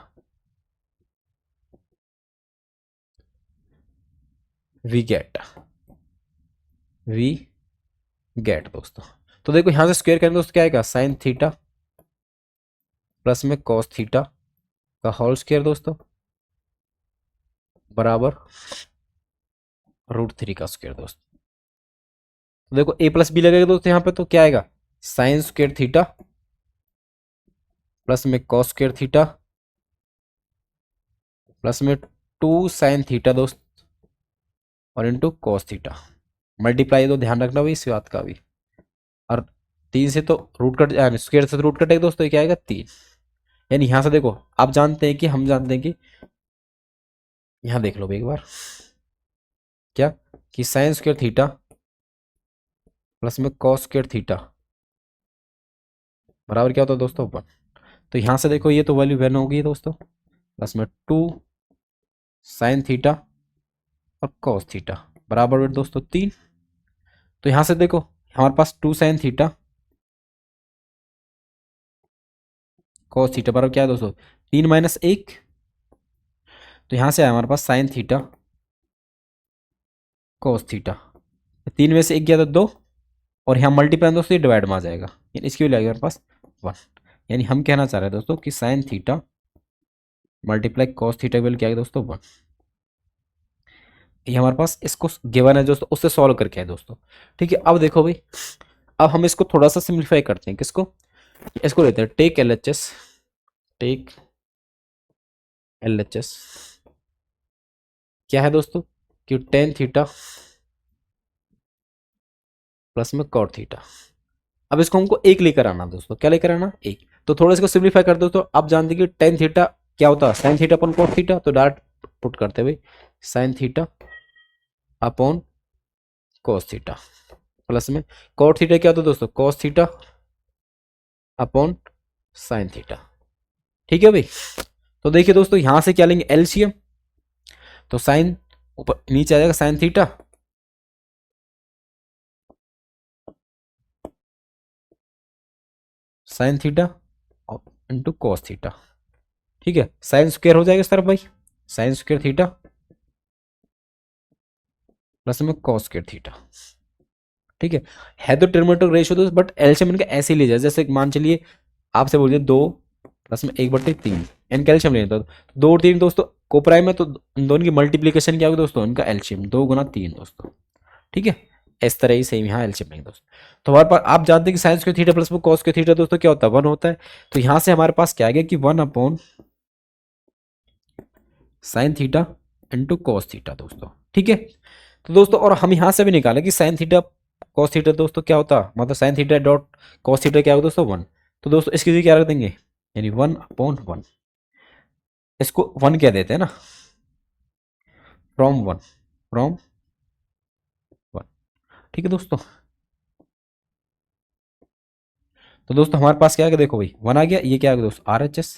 we get we get दोस्तों। तो देखो यहां से स्क्वायर करेंगे दोस्तों क्या आएगा, साइन थीटा प्लस में कॉस थीटा का होल स्क्वायर दोस्तों बराबर √3 का स्क्वायर दोस्तों। तो देखो a प्लस बी लगेगा दोस्तों यहाँ पे, तो क्या आएगा साइन स्क्वायर थीटा प्लस में कॉस स्क्वायर थीटा प्लस में 2 साइन थीटा दोस्त और इंटू कॉस थीटा मल्टीप्लाई। तो ध्यान रखना भाई इस बात का भी, और 3 से तो रूट कट स्क्वायर से तो रूट कटेगा दोस्तों, ये क्या आएगा 3। यानी यहां से देखो आप जानते हैं कि हम जानते हैं कि यहां देख लो एक बार क्या कि साइन स्क्वायर थीटा प्लस में कॉस स्क्वायर थीटा बराबर क्या होता है दोस्तों 1। तो यहां से देखो ये तो वैल्यू वन होगी दोस्तों, प्लस में 2 साइन थीटा और कॉस थीटा बराबर में दोस्तों 3। तो यहां से देखो हमारे पास 2 साइन थीटा कॉस थीटा बराबर क्या है दोस्तों 3 माइनस 1। तो यहां से आया हमारे पास साइन थीटा कॉस थीटा, 3 में से 1 गया तो 2, और यहाँ मल्टीप्लाई दोस्तों ये डिवाइड में आ जाएगा, यानी इसकी वैल्यू आ गई हमारे पास 1। यानी हम कहना चाह रहे हैं दोस्तों कि sine theta multiply cos theta की वैल्यू क्या है दोस्तों 1। ये हमारे पास इसको गिवन है दोस्तों, उससे सॉल्व करके है दोस्तों। ठीक है, अब देखो भाई अब हम इसको थोड़ा सा सिंप्लीफाई करते हैं, किसको, इसको लेते हैं टेक LHS क्या है दोस्तों कि टेन थीटा प्लस में कॉट थीटा। अब इसको हमको एक लेकर आना दोस्तों, क्या लेकर आना एक। तो थोड़ा इसको सिंप्लीफाई कर दो, तो आप जानते हैं कि टेन थीटा क्या होता है sine theta upon cot theta, तो डायरेक्ट पुट करते भाई sine theta upon cos theta plus में कॉट थीटा क्या होता है दोस्तों cos theta upon sine theta. ठीक है भाई, तो देखिए दोस्तों यहां से क्या लेंगे एलसीएम, तो साइन ऊपर नीचे आ जाएगा sine theta sine theta into cos theta. ठीक है, साइन स्क्वायर हो जाएगा इस तरफ भाई, साइन स्क्वायर थीटा प्लस में कॉस स्क्वायर थीटा। ठीक है तो ट्रिग्नोमेट्रिक रेशियो दोस्तों, बट एलसीएम इनका ऐसे ही ले जाए, जैसे मान चलिए आपसे बोलिए 2 प्लस में 1/3 इनका एलसीएम लेना था। 2 और 3 दोस्तों को प्राइम है, तो इन दोनों की मल्टीप्लीकेशन क्या होगी दोस्तों, इनका एलसीएम 2 गुना 3 दोस्तों। ठीक है, इस तरह ही सेम यहाँ एलसीएम लेंगे दोस्तों। तो हमारे पास आप जानते हैं कि साइन स्क्वायर थीटा प्लस में कॉस स्क्वायर थीटा दोस्तों क्या होता है, 1 होता है। तो यहाँ से हमारे पास क्या आ गया कि 1 upon sine theta into cos theta दोस्तों। ठीक है, तो दोस्तों और हम यहाँ से भी निकालें कि साइन थीटा कॉस थीटा दोस्तों क्या होता है, मतलब sine theta dot cos theta क्या होगा दोस्तों 1। तो दोस्तों इसकी जगह क्या रख देंगे, यानी 1 अपॉन 1, इसको 1 क्या देते हैं ना, फ्रॉम 1, फ्रॉम 1। ठीक है दोस्तों, तो दोस्तों हमारे पास क्या आ गया, देखो भाई 1 आ गया, ये क्या आ गया दोस्तों RHS,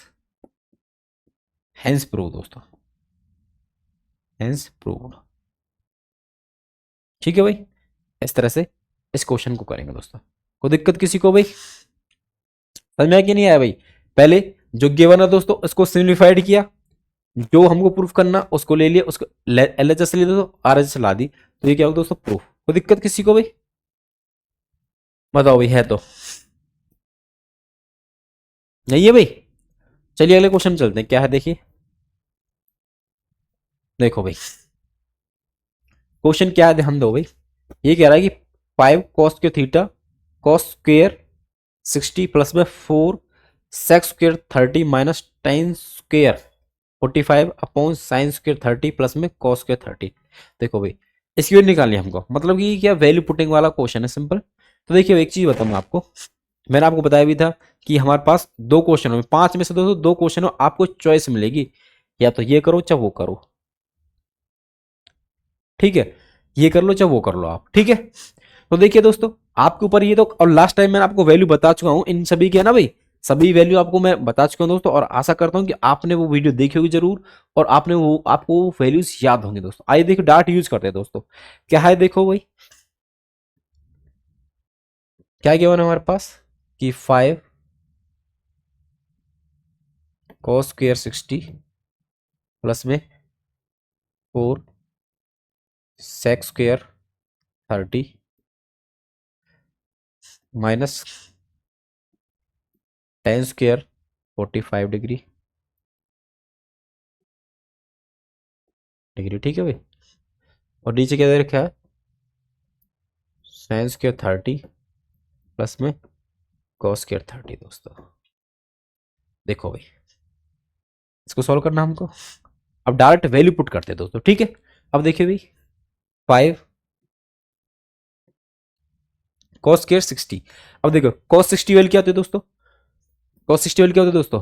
हेंस प्रूव दोस्तों, हेंस प्रूव्ड। ठीक है भाई, इस तरह से इस क्वेश्चन को करेंगे दोस्तों। कोई दिक्कत किसी को भाई, समझ में आया कि नहीं आया भाई। पहले जो गिवन है दोस्तों उसको सिंप्लीफाइड किया, जो हमको प्रूफ करना उसको ले लिया, उसको LHS ले दो, RHS ला दी, तो ये क्या होगा दोस्तों प्रूफ। कोई दिक्कत किसी को भाई, बताओ भाई, है तो नहीं है भाई। चलिए अगले क्वेश्चन चलते हैं, क्या है देखिए। देखो भाई क्वेश्चन क्या है, ध्यान दो भाई। ये कह रहा है कि 5 cos के थीटा cos स्क्वेयर 60 प्लस में 4 sec square 30 minus tan square 45 upon sine square 30 plus में cos स्क्वेयर 30। देखो भाई इसकी वैल्यू निकालनी है हमको, मतलब कि क्या वैल्यू पुटिंग वाला क्वेश्चन है, सिंपल। तो देखिए एक चीज बताऊंगा आपको, मैंने आपको बताया भी था कि हमारे पास 2 क्वेश्चन में 5 में से दोस्तों 2 क्वेश्चन आपको चॉइस मिलेगी, या तो ये करो चाहे वो करो। ठीक है, ये कर लो चाहे वो कर लो आप। ठीक है, तो देखिए दोस्तों आपके ऊपर ये तो, और लास्ट टाइम मैंने आपको वैल्यू बता चुका हूं इन सभी के ना भाई, सभी वैल्यू आपको मैं बता चुका हूं दोस्तों, और आशा करता हूं कि आपने वो वीडियो देखी होगी जरूर, और आपने वो आपको वो वैल्यूज याद होंगे दोस्तों। आइए देखो डार्ट यूज करते हैं दोस्तों, क्या है देखो भाई, क्या गिवन है हमारे पास कि 5 cos स्क्वेयर 60 प्लस में 4 sec square 30 minus tan square 45 degree. ठीक है भाई, और नीचे क्या दे रखा है, साइन स्क्वेयर 30 प्लस में cos स्क्वेयर 30 दोस्तों। देखो भाई इसको सॉल्व करना हमको, अब डायरेक्ट वैल्यू पुट करते हैं दोस्तों। ठीक है, अब देखिए भाई 5 cos स्क्वायर 60, अब देखो cos 60 वैल्यू क्या होती है दोस्तों, cos 60 वैल्यू क्या होती है दोस्तों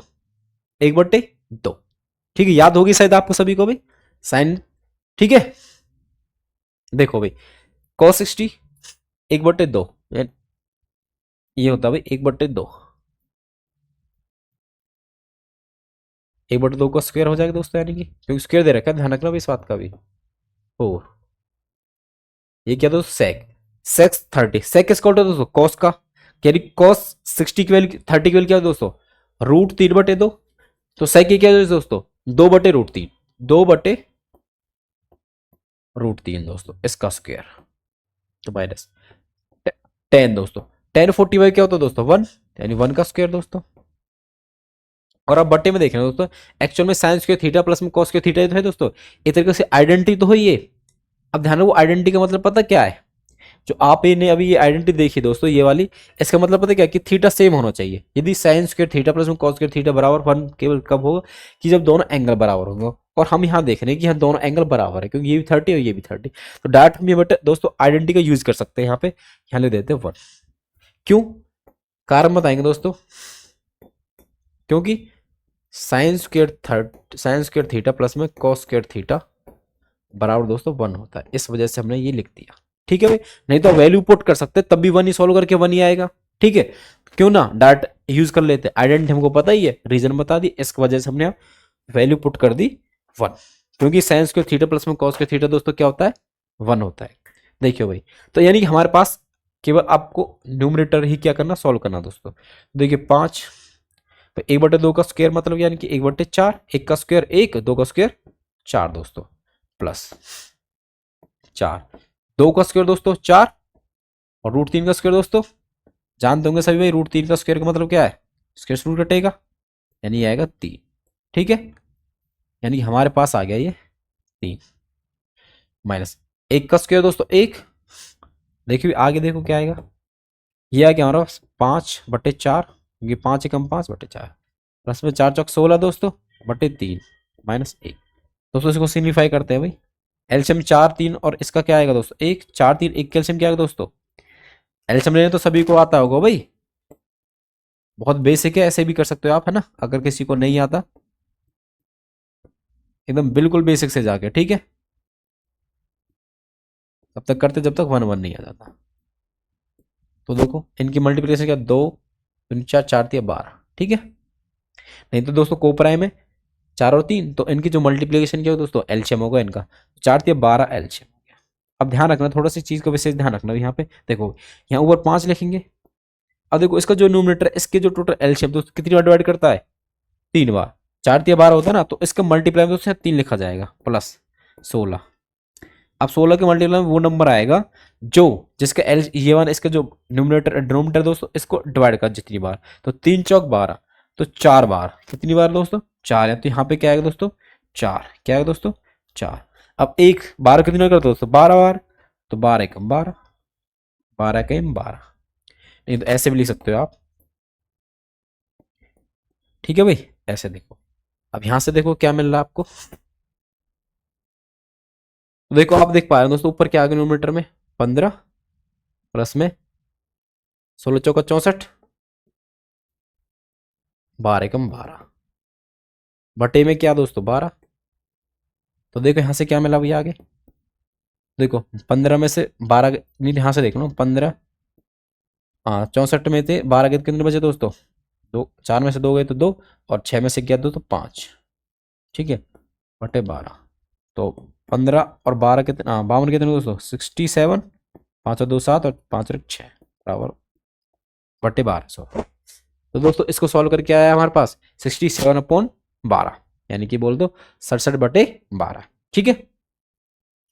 1/2। ठीक है, याद होगी शायद आपको सभी को भी साइन। ठीक है, देखो भाई cos 60 1/2, ये होता है भाई 1/2, 1/2 का स्क्वायर हो जाएगा दोस्तों, यानी कि क्योंकि स्क्वायर दे रखा है, ध्यान रखना भाई इस बात का भी। 4, ये क्या दोस्तों सेक 30, सेक किसका होता है दोस्तों कॉस का, यानी कॉस 60 की वैल्यू 30 की वैल्यू क्या है दोस्तों √3/2। तो सेक की क्या है दोस्तों 2/√3, 2/√3 दोस्तों इसका स्क्वायर, तो माइनस टेन दोस्तों, टेन 45 क्या होता है दोस्तों 1, यानी 1 का स्क्वायर दोस्तों। और अब बट्टे में देख रहे हैं दोस्तों, एक्चुअल में साइन स्क्वायर थीटा प्लस में कॉस स्क्वायर थीटा तो है दोस्तों, एक तरीके से आइडेंटिटी तो है ये। अब ध्यान रखो आइडेंटिटी का मतलब पता क्या है, जो आप ने अभी ये आइडेंटिटी देखी दोस्तों ये वाली, इसका मतलब पता क्या कि थीटा सेम होना चाहिए। यदि साइन स्क्वायर थीटा प्लस में कॉस स्क्वायर थीटा बराबर 1 केवल कब होगा कि जब दोनों एंगल बराबर होंगे, और हम यहाँ देख रहे हैं कि यहाँ दोनों एंगल बराबर है, क्योंकि ये भी 30 और ये भी 30। तो डायरेक्ट हम ये बट दोस्तों आइडेंटिटी का यूज कर सकते हैं, यहाँ पे यहाँ ले देते हैं 1। क्यों, कारण बताएंगे दोस्तों, क्योंकि साइन स्क्वायर थीटा प्लस में कॉस स्क्वायर थीटा बराबर दोस्तों 1 होता है, इस वजह से हमने ये लिख दिया। ठीक है भाई, नहीं तो वैल्यू पुट कर सकते तब भी 1 ही सॉल्व करके 1 ही आएगा। ठीक है, क्यों ना डायरेक्ट यूज कर लेते, आइडेंटिटी हमको पता ही है, रीजन बता दी, इस वजह से हमने वैल्यू पुट कर दी 1, क्योंकि साइन स्क्वायर थीटा प्लस में कॉस स्क्वायर थीटा दोस्तों क्या होता है 1 होता है। देखियो भाई, तो यानी कि हमारे पास केवल आपको न्यूमरेटर ही क्या करना, सॉल्व करना दोस्तों। देखिए 5 1/2 का स्क्वायर मतलब यानी कि 1/4, 1 का स्क्वायर 1, 2 का स्क्वायर 4 दोस्तों, प्लस 4, 2 का स्क्वायर दोस्तों 4, और √3 का स्क्वायर दोस्तों जानते होंगे सभी भाई, √3 का स्क्वायर का मतलब क्या है, स्क्वायर रूट कटेगा यानी आएगा 3। ठीक है, यानी कि हमारे पास आ गया ये 3 माइनस 1 का स्क्वायर दोस्तों 1। देखिए आगे देखो क्या आएगा, ये आ गया हमारा 5/4, क्योंकि 5 एकम 5/4 प्लस में 4 चौक 16 दोस्तों बटे 3 -1। दोस्तों इसको सिम्प्लीफाई करते हैं भाई। एलसीएम 4 3 और इसका क्या आएगा दोस्तों 1, 4 3 1 का एलसीएम क्या आएगा दोस्तों। एलसीएम लेने तो सभी को आता होगा भाई, बहुत बेसिक है, ऐसे भी कर सकते हो आप, है ना, अगर किसी को नहीं आता एकदम बिल्कुल बेसिक से जाके, ठीक है, तब तक करते जब तक 1 1 नहीं आ जाता। तो देखो इनकी मल्टीप्लिकेशन क्या, 2 2 4 4 3 12, ठीक है। नहीं तो दोस्तों को प्राइम है 4 और 3, तो इनकी जो मल्टीप्लिकेशन क्या हो दोस्तों एलसीएम होगा इनका, 4 3 12 एलसीएम हो गया। अब ध्यान रखना, थोड़ा सी चीज का विशेष ध्यान रखना, यहाँ पे देखो यहाँ ऊपर 5 लिखेंगे। अब देखो इसका जो न्यूमरेटर है, इसके जो टोटल एलसीएम दोस्तों कितनी बार डिवाइड करता है, 3 बार। 4 3 12 होता है ना, तो इसका मल्टीप्लाई में दोस्तों 3 लिखा जाएगा प्लस 16। अब 16 के मल्टीप्लाई में वो नंबर आएगा जो जिसका एल ये वन, इसका जो न्यूमरेटर डिनोमिनेटर दोस्तों इसको डिवाइड कर जितनी बार, तो 3 चौक 12, तो 4 बार, कितनी बार दोस्तों 4 है, तो यहाँ पे क्या आएगा दोस्तों 4, क्या आएगा दोस्तों 4। अब एक 12 कितनी बार करते हो दोस्तों 12 बार, तो 12 एकम 12, 12 एकम 12। नहीं तो ऐसे भी लिख सकते हो आप, ठीक है भाई, ऐसे देखो। अब यहां से देखो क्या मिल रहा है आपको, तो देखो आप देख पा रहे हो दोस्तों ऊपर क्या आ गया न्यूमरेटर में 15 प्लस में 16 चौका 64, 12 एकम 12 बटे में क्या दोस्तों 12। तो देखो यहां से क्या मिला भैया आगे, देखो 15 में से 12 नहीं, यहां से देख लो 15, हाँ 64 में थे 12 के कितने बचे दोस्तों, 2, 4 में से 2 गए तो 2, और 6 में से गया 2 तो 5, ठीक है, बटे 12। तो 15 और 12 कितने, हाँ 52 कितने दोस्तों 67, 5 और 2 7 और 5 और 6 बराबर बटे 12 सौ। तो दोस्तों इसको सॉल्व करके आया हमारे पास 67/12, यानी कि बोल दो 67/12, ठीक है।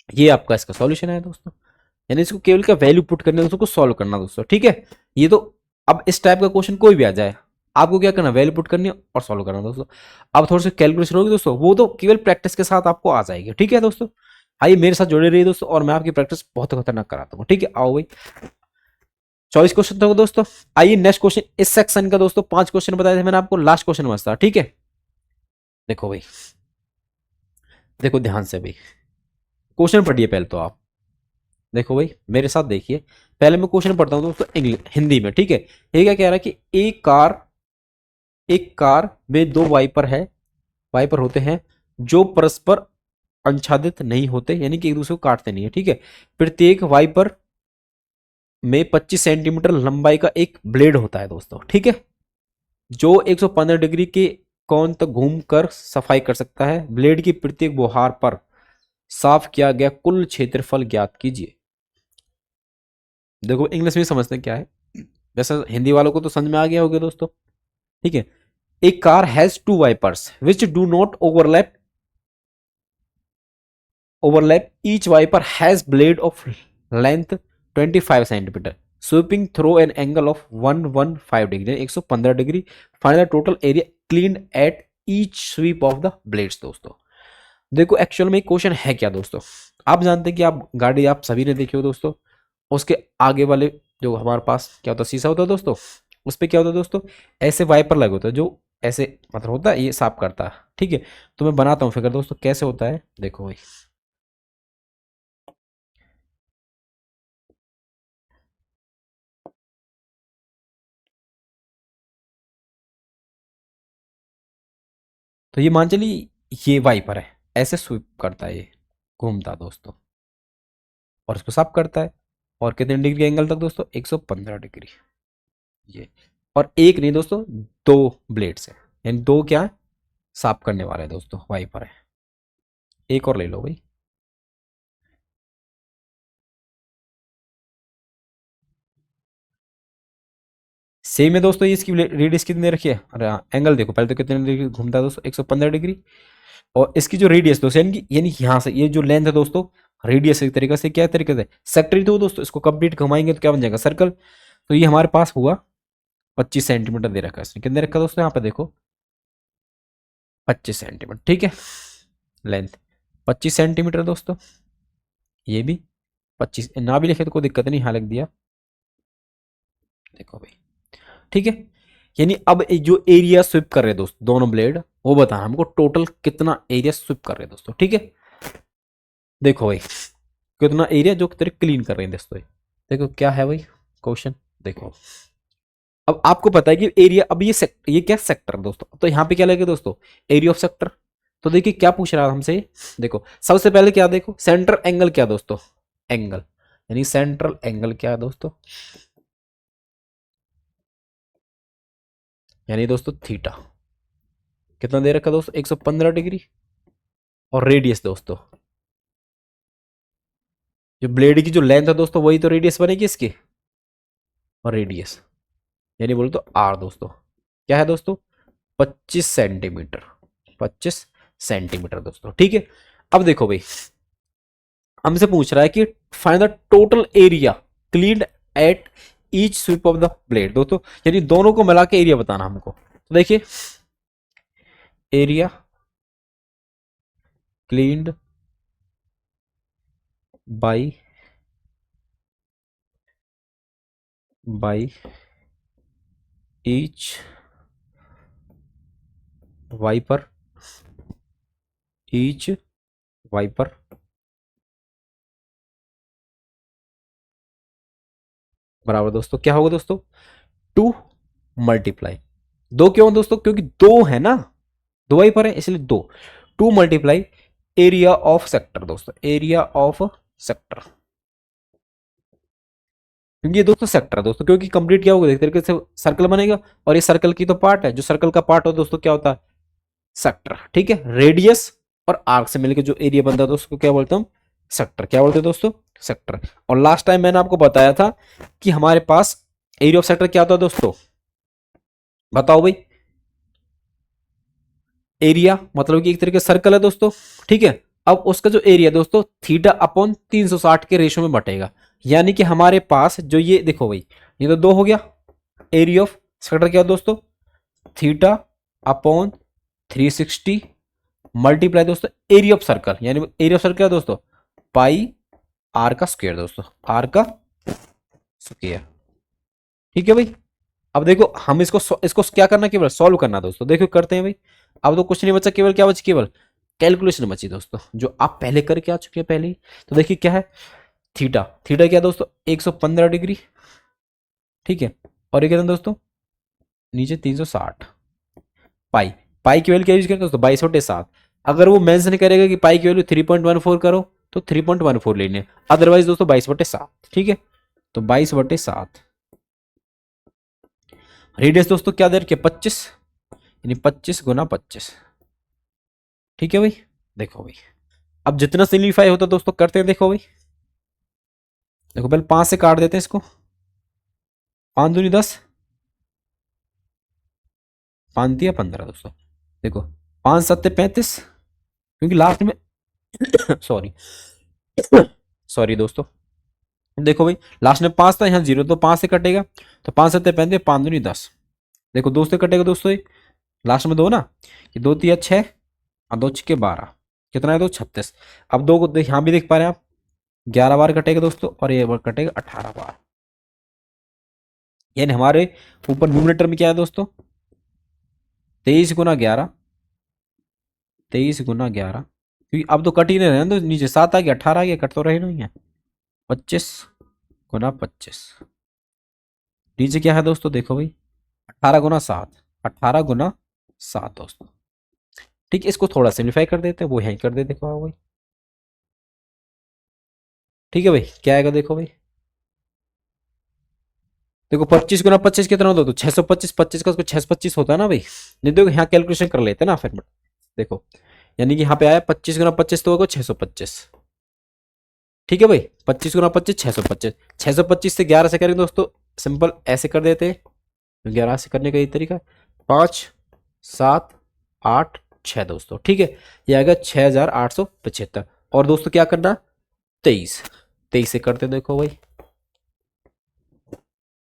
ये आपका इसका सॉल्यूशन है दोस्तों, यानी इसको केवल का वैल्यू पुट करना है दोस्तों, को सॉल्व करना दोस्तों, ठीक है। ये तो अब इस टाइप का क्वेश्चन कोई भी आ जाए, आपको क्या करना, वैल्यू पुट करनी है और सॉल्व करना दोस्तों। अब थोड़ी सी कैलकुलेशन होगी दोस्तों, वो तो केवल प्रैक्टिस के साथ आपको आ जाएगी, ठीक है दोस्तों। आइए मेरे साथ जुड़े रहिए दोस्तों, और मैं आपकी प्रैक्टिस बहुत खतरनाक कराता हूँ, ठीक है। आओ भाई 24 क्वेश्चन था दोस्तों। आइए नेक्स्ट क्वेश्चन, इस सेक्शन का दोस्तों 5 क्वेश्चन बताए थे मैंने आपको, लास्ट क्वेश्चन बचता, ठीक है। देखो भाई, देखो ध्यान से भाई, क्वेश्चन पढ़िए पहले तो आप, देखो भाई मेरे साथ देखिए। पहले मैं क्वेश्चन पढ़ता हूँ दोस्तों इंग्लिश हिंदी में, ठीक है। ये क्या कह रहा है कि एक कार में 2 वाइपर होते हैं जो परस्पर आच्छादित नहीं होते, यानी कि एक दूसरे को काटते नहीं है, ठीक है। प्रत्येक वाइपर में 25 सेंटीमीटर लंबाई का एक ब्लेड होता है दोस्तों, ठीक है, जो 115 डिग्री के कोण तक घूमकर सफाई कर सकता है। ब्लेड की प्रत्येक बुहार पर साफ किया गया कुल क्षेत्रफल ज्ञात कीजिए। देखो इंग्लिश में समझते हैं क्या है, वैसे हिंदी वालों को तो समझ में आ गया होगा दोस्तों, ठीक है। एक car has 2 wipers which do not overlap each wiper has blade of length 25 centimetre sweeping through an angle of 115 degree, 115 degree. Find the total area clean at each sweep of the blades दोस्तों। देखो actual में question है क्या दोस्तों, आप जानते हैं कि आप गाड़ी आप सभी ने देखी हो दोस्तों, उसके आगे वाले जो हमारे पास क्या होता है शीशा होता है दोस्तों, उस पर क्या होता है दोस्तों, ऐसे वाइपर लगे होते हैं जो ऐसे मतलब होता है, ये साफ करता है, ठीक है। तो मैं बनाता हूँ फिगर दोस्तों कैसे होता है, देखो भाई। तो ये मान चलिए ये वाइपर है, ऐसे स्वीप करता है, ये घूमता दोस्तों और इसको साफ करता है। और कितने डिग्री एंगल तक दोस्तों, 115 डिग्री। ये और एक नहीं दोस्तों, 2 ब्लेड्स है, यानी 2 क्या है, साफ करने वाले दोस्तों वाइपर है। एक और ले लो भाई, सेम है दोस्तों, ये इसकी रेडियस कितनी रखी है, अरे हाँ एंगल देखो पहले तो कितने डिग्री घूमता है दोस्तों, 115 डिग्री। और इसकी जो रेडियस दोस्तों, यानी यहाँ से ये जो लेंथ है दोस्तों, रेडियस एक तरीके से क्या तरीके से सेक्टर, तो दोस्तों इसको कंप्लीट घुमाएंगे तो क्या बन जाएगा सर्कल। तो ये हमारे पास हुआ 25 सेंटीमीटर दे रखा है इसने, कितने रखा दोस्तों यहाँ पे देखो 25 सेंटीमीटर, ठीक है। लेंथ 25 सेंटीमीटर दोस्तों, ये भी 25, ना भी लिखे तो कोई दिक्कत नहीं, हाँ लिख दिया, देखो भाई, ठीक है। यानी अब जो एरिया स्विप कर रहे हैं दोस्तों दोनों ब्लेड, वो बताना हमको टोटल कितना एरिया स्विप कर रहे हैं दोस्तों, ठीक है। देखो भाई कितना एरिया जो तेरे क्लीन कर रहे हैं दोस्तों, देखो क्या है भाई क्वेश्चन, देखो अब आपको पता है कि एरिया, अब ये क्या सेक्टर दोस्तों, तो यहाँ पे क्या लगेगा दोस्तों, एरिया ऑफ सेक्टर। तो देखिए क्या पूछ रहा है हमसे, देखो सबसे पहले क्या, देखो सेंटर एंगल क्या दोस्तों, एंगल, यानी सेंट्रल एंगल क्या है दोस्तों, यानी दोस्तों थीटा, कितना दे रखा दोस्तों, 115 डिग्री। और रेडियस दोस्तों, जो ब्लेड की जो लेंथ है दोस्तों वही तो रेडियस बनेगी इसकी, और रेडियस यानी बोलो तो आर दोस्तों, क्या है दोस्तों, 25 सेंटीमीटर, 25 सेंटीमीटर दोस्तों, ठीक है। अब देखो भाई हमसे पूछ रहा है कि find the total area cleaned at each sweep of the blade दोस्तों, यानी दोनों को मिला के एरिया बताना हमको। तो देखिए area cleaned by each wiper, each wiper बराबर दोस्तों क्या होगा दोस्तों, 2 मल्टीप्लाई, दो क्यों दोस्तों, क्योंकि दो है ना, दो वाइपर है इसलिए दो, 2 मल्टीप्लाई एरिया ऑफ सेक्टर दोस्तों, एरिया ऑफ सेक्टर, क्योंकि ये दोस्तों सेक्टर है दोस्तों, क्योंकि कंप्लीट क्या होगा देख तरीके से सर्कल बनेगा, और ये सर्कल की तो पार्ट है, जो सर्कल का पार्ट हो दोस्तों क्या होता है, सेक्टर, ठीक है। रेडियस और आर्क से मिलकर जो एरिया बनता है दोस्तों क्या बोलते हैं हम, सेक्टर, क्या बोलते हैं दोस्तों, सेक्टर। और लास्ट टाइम मैंने आपको बताया था कि हमारे पास एरिया ऑफ सेक्टर क्या होता है दोस्तों, बताओ भाई, एरिया मतलब कि एक तरीके से सर्कल है दोस्तों, ठीक है। अब उसका जो एरिया दोस्तों थीटा अपॉन 360 के रेशो में बटेगा, यानी कि हमारे पास जो ये देखो भाई, ये तो दो हो गया, एरिया ऑफ सेक्टर क्या दोस्तों, थीटा अपॉन 360 मल्टीप्लाई दोस्तों एरिया ऑफ सर्कल, यानी एरिया ऑफ सर्कल क्या दोस्तों, पाई आर का स्क्वायर दोस्तों, आर का स्क्वायर, ठीक है भाई। अब देखो हम इसको क्या करना, केवल सॉल्व करना दोस्तों, देखो करते हैं भाई। अब तो कुछ नहीं बचा, केवल क्या बची, केवल कैलकुलेशन बची दोस्तों, जो आप पहले करके आ चुके हैं पहले ही। तो देखिए क्या है, थीटा, थीटा क्या दोस्तों 115 डिग्री, ठीक है। और ये क्या दोस्तों नीचे 360, पाई, पाई की वैल्यू क्या यूज करें दोस्तों, 22/7। अगर वो मेंशन करेगा कि पाई की वैल्यू 3.14 करो तो 3.14 लेने, अदरवाइज दोस्तों 22/7, ठीक है। तो 22/7, रेडियस दोस्तों क्या दे रखी है 25, यानी 25 × 25, ठीक है भाई। देखो भाई अब जितना सिंप्लीफाई होता है दोस्तों करते हैं, देखो भाई, देखो पहले 5 से काट देते हैं इसको, 5 दूनी 10, 5 × 15 दोस्तों, देखो 5 × 7 = 35, क्योंकि लास्ट में सॉरी सॉरी दोस्तों, देखो भाई लास्ट में 5 था, यहाँ 0, तो 5 से कटेगा, तो 5 × 7 = 35, 5 दूनी 10, देखो 2 से कटेगा दोस्तों, ये लास्ट में 2 ना, ये 2 × 3 = 6 और 2 × 6 = 12, कितना है 36। अब दो को यहाँ भी देख पा रहे हैं आप, 11 बार कटेगा दोस्तों, और ये बार कटेगा 18 बार, यानी हमारे ऊपर न्यूमरेटर में क्या है दोस्तों 23 × 11, 23 × 11, क्योंकि अब तो कट ही नहीं रहे हैं, तो नीचे 7 आ गया, 18 आ गया, कट तो रहे नहीं है, 25 × 25, नीचे क्या है दोस्तों देखो भाई 18 × 7, 18 × 7 दोस्तों, ठीक है। इसको थोड़ा सिंप्लीफाई कर देते हैं, वो यहीं कर दे, देखो भाई, ठीक है भाई, क्या आएगा देखो भाई, देखो 25 × 25 कितना होता है, तो 625, 25 का उसको 625 होता है ना भाई, नहीं देखो यहाँ कैलकुलेशन कर लेते हैं ना फिर, देखो यानी कि यहाँ पे आया 25 × 25 तो होगा 625, ठीक है भाई, 25 × 25 625, 625 से 11 से करेंगे दोस्तों, सिंपल ऐसे कर देते हैं, 11 से करने का ये तरीका, 5 7 8 6 दोस्तों, ठीक है। ये आएगा 6875, और दोस्तों क्या करना 23, 23 से करते देखो भाई,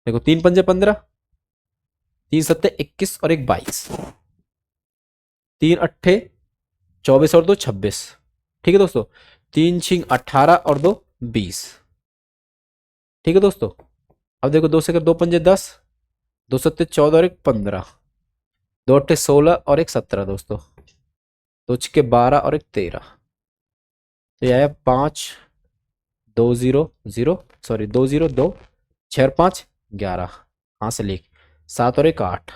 देखो 3 × 5 = 15, 3 × 7 = 21 और 1 = 22, 3 अट्ठे 24 और 2 26। ठीक है दोस्तों, 3 छिंग 18 और 2 20। ठीक है दोस्तों, अब देखो 2 से कर 2 पंजे 10, 2 सत्ते 14 और 1 15, 2 अट्ठे 16 और 1 17 दोस्तों, 2 छिक्के 12 और 1 13। तो ये आया 5 2 0 0, सॉरी 2 0 2, 6 और 5 11। हाँ से लिख, 7 और 1 8,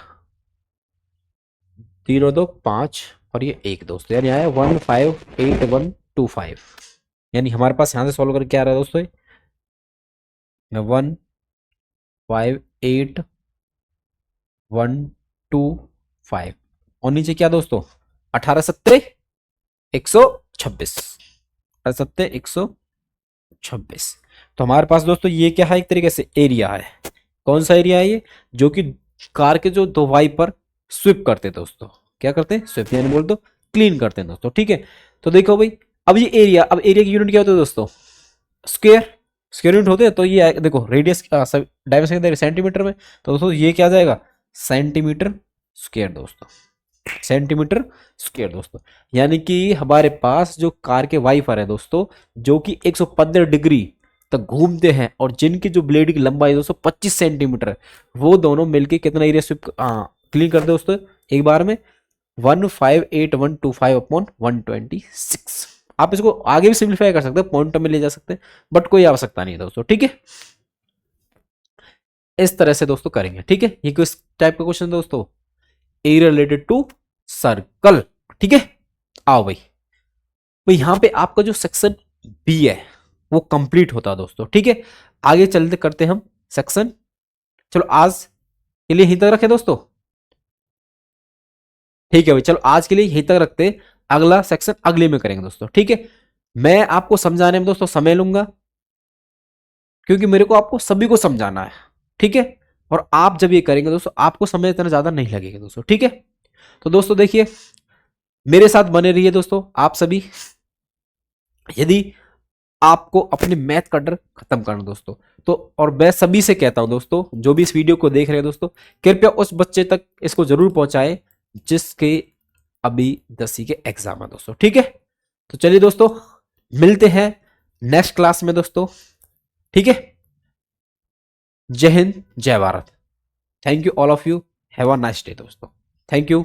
3 और 2 5 और ये 1 दोस्तों, यानी आया 158125। यानी हमारे पास यहाँ से सॉल्व करके क्या आ रहा है दोस्तों, 158125 और नीचे क्या दोस्तों, 18 सत्ते 126, 18 सत्ते 126। तो हमारे पास दोस्तों ये क्या है, एक तरीके से एरिया है। कौन सा एरिया है ये, जो कि कार के जो दो वाइपर स्विप करते हैं दोस्तों, क्या करते हैं, स्विप यानी बोल दो क्लीन करते हैं दोस्तों। ठीक है, तो देखो भाई, अब ये एरिया, अब एरिया की यूनिट क्या होती है दोस्तों, स्क्वायर, स्क्वायर यूनिट होते हैं। तो ये देखो रेडियस डायमेंशन सेंटीमीटर में, तो दोस्तों ये क्या आ जाएगा, सेंटीमीटर स्क्वायर दोस्तों, सेंटीमीटर स्क्वायर दोस्तों। यानी कि हमारे पास जो कार के वाइपर है दोस्तों, जो कि 115 डिग्री तक घूमते हैं और जिनकी जो ब्लेड की लंबाई दोस्तों 25 सेंटीमीटर है, वो दोनों मिलके कितना एरिया स्विप क्लीन करते दोस्तों एक बार में, 158125 अपॉन 126। आप इसको आगे भी सिंप्लीफाई कर सकते हैं, पॉइंट में ले जा सकते हैं, बट कोई आवश्यकता नहीं है दोस्तों। ठीक है, इस तरह से दोस्तों करेंगे। ठीक है, ये किस टाइप का क्वेश्चन दोस्तों, एरिया रिलेटेड टू सर्कल। ठीक है, आओ भाई, तो यहां पे आपका जो सेक्शन बी है वो कंप्लीट होता है दोस्तों। ठीक है, आगे चलते करते हम सेक्शन, चलो आज के लिए यहीं तक रखें दोस्तों। ठीक है भाई, चलो आज के लिए यहीं तक रखते हैं, अगला सेक्शन अगले में करेंगे दोस्तों। ठीक है, मैं आपको समझाने में दोस्तों समय लूंगा, क्योंकि मेरे को आपको सभी को समझाना है। ठीक है, और आप जब ये करेंगे दोस्तों, आपको समय इतना ज्यादा नहीं लगेगा दोस्तों। ठीक है, तो दोस्तों देखिए, मेरे साथ बने रहिए दोस्तों आप सभी। यदि आपको अपने मैथ का डर खत्म करना दोस्तों, तो और मैं सभी से कहता हूं दोस्तों, जो भी इस वीडियो को देख रहे हैं दोस्तों, कृपया उस बच्चे तक इसको जरूर पहुंचाएं जिसके अभी 10वीं के एग्जाम है दोस्तों। ठीक है, तो चलिए दोस्तों, मिलते हैं नेक्स्ट क्लास में दोस्तों। ठीक है, जय हिंद जय Bharat, thank you all of you, have a nice day दोस्तों, थैंक यू।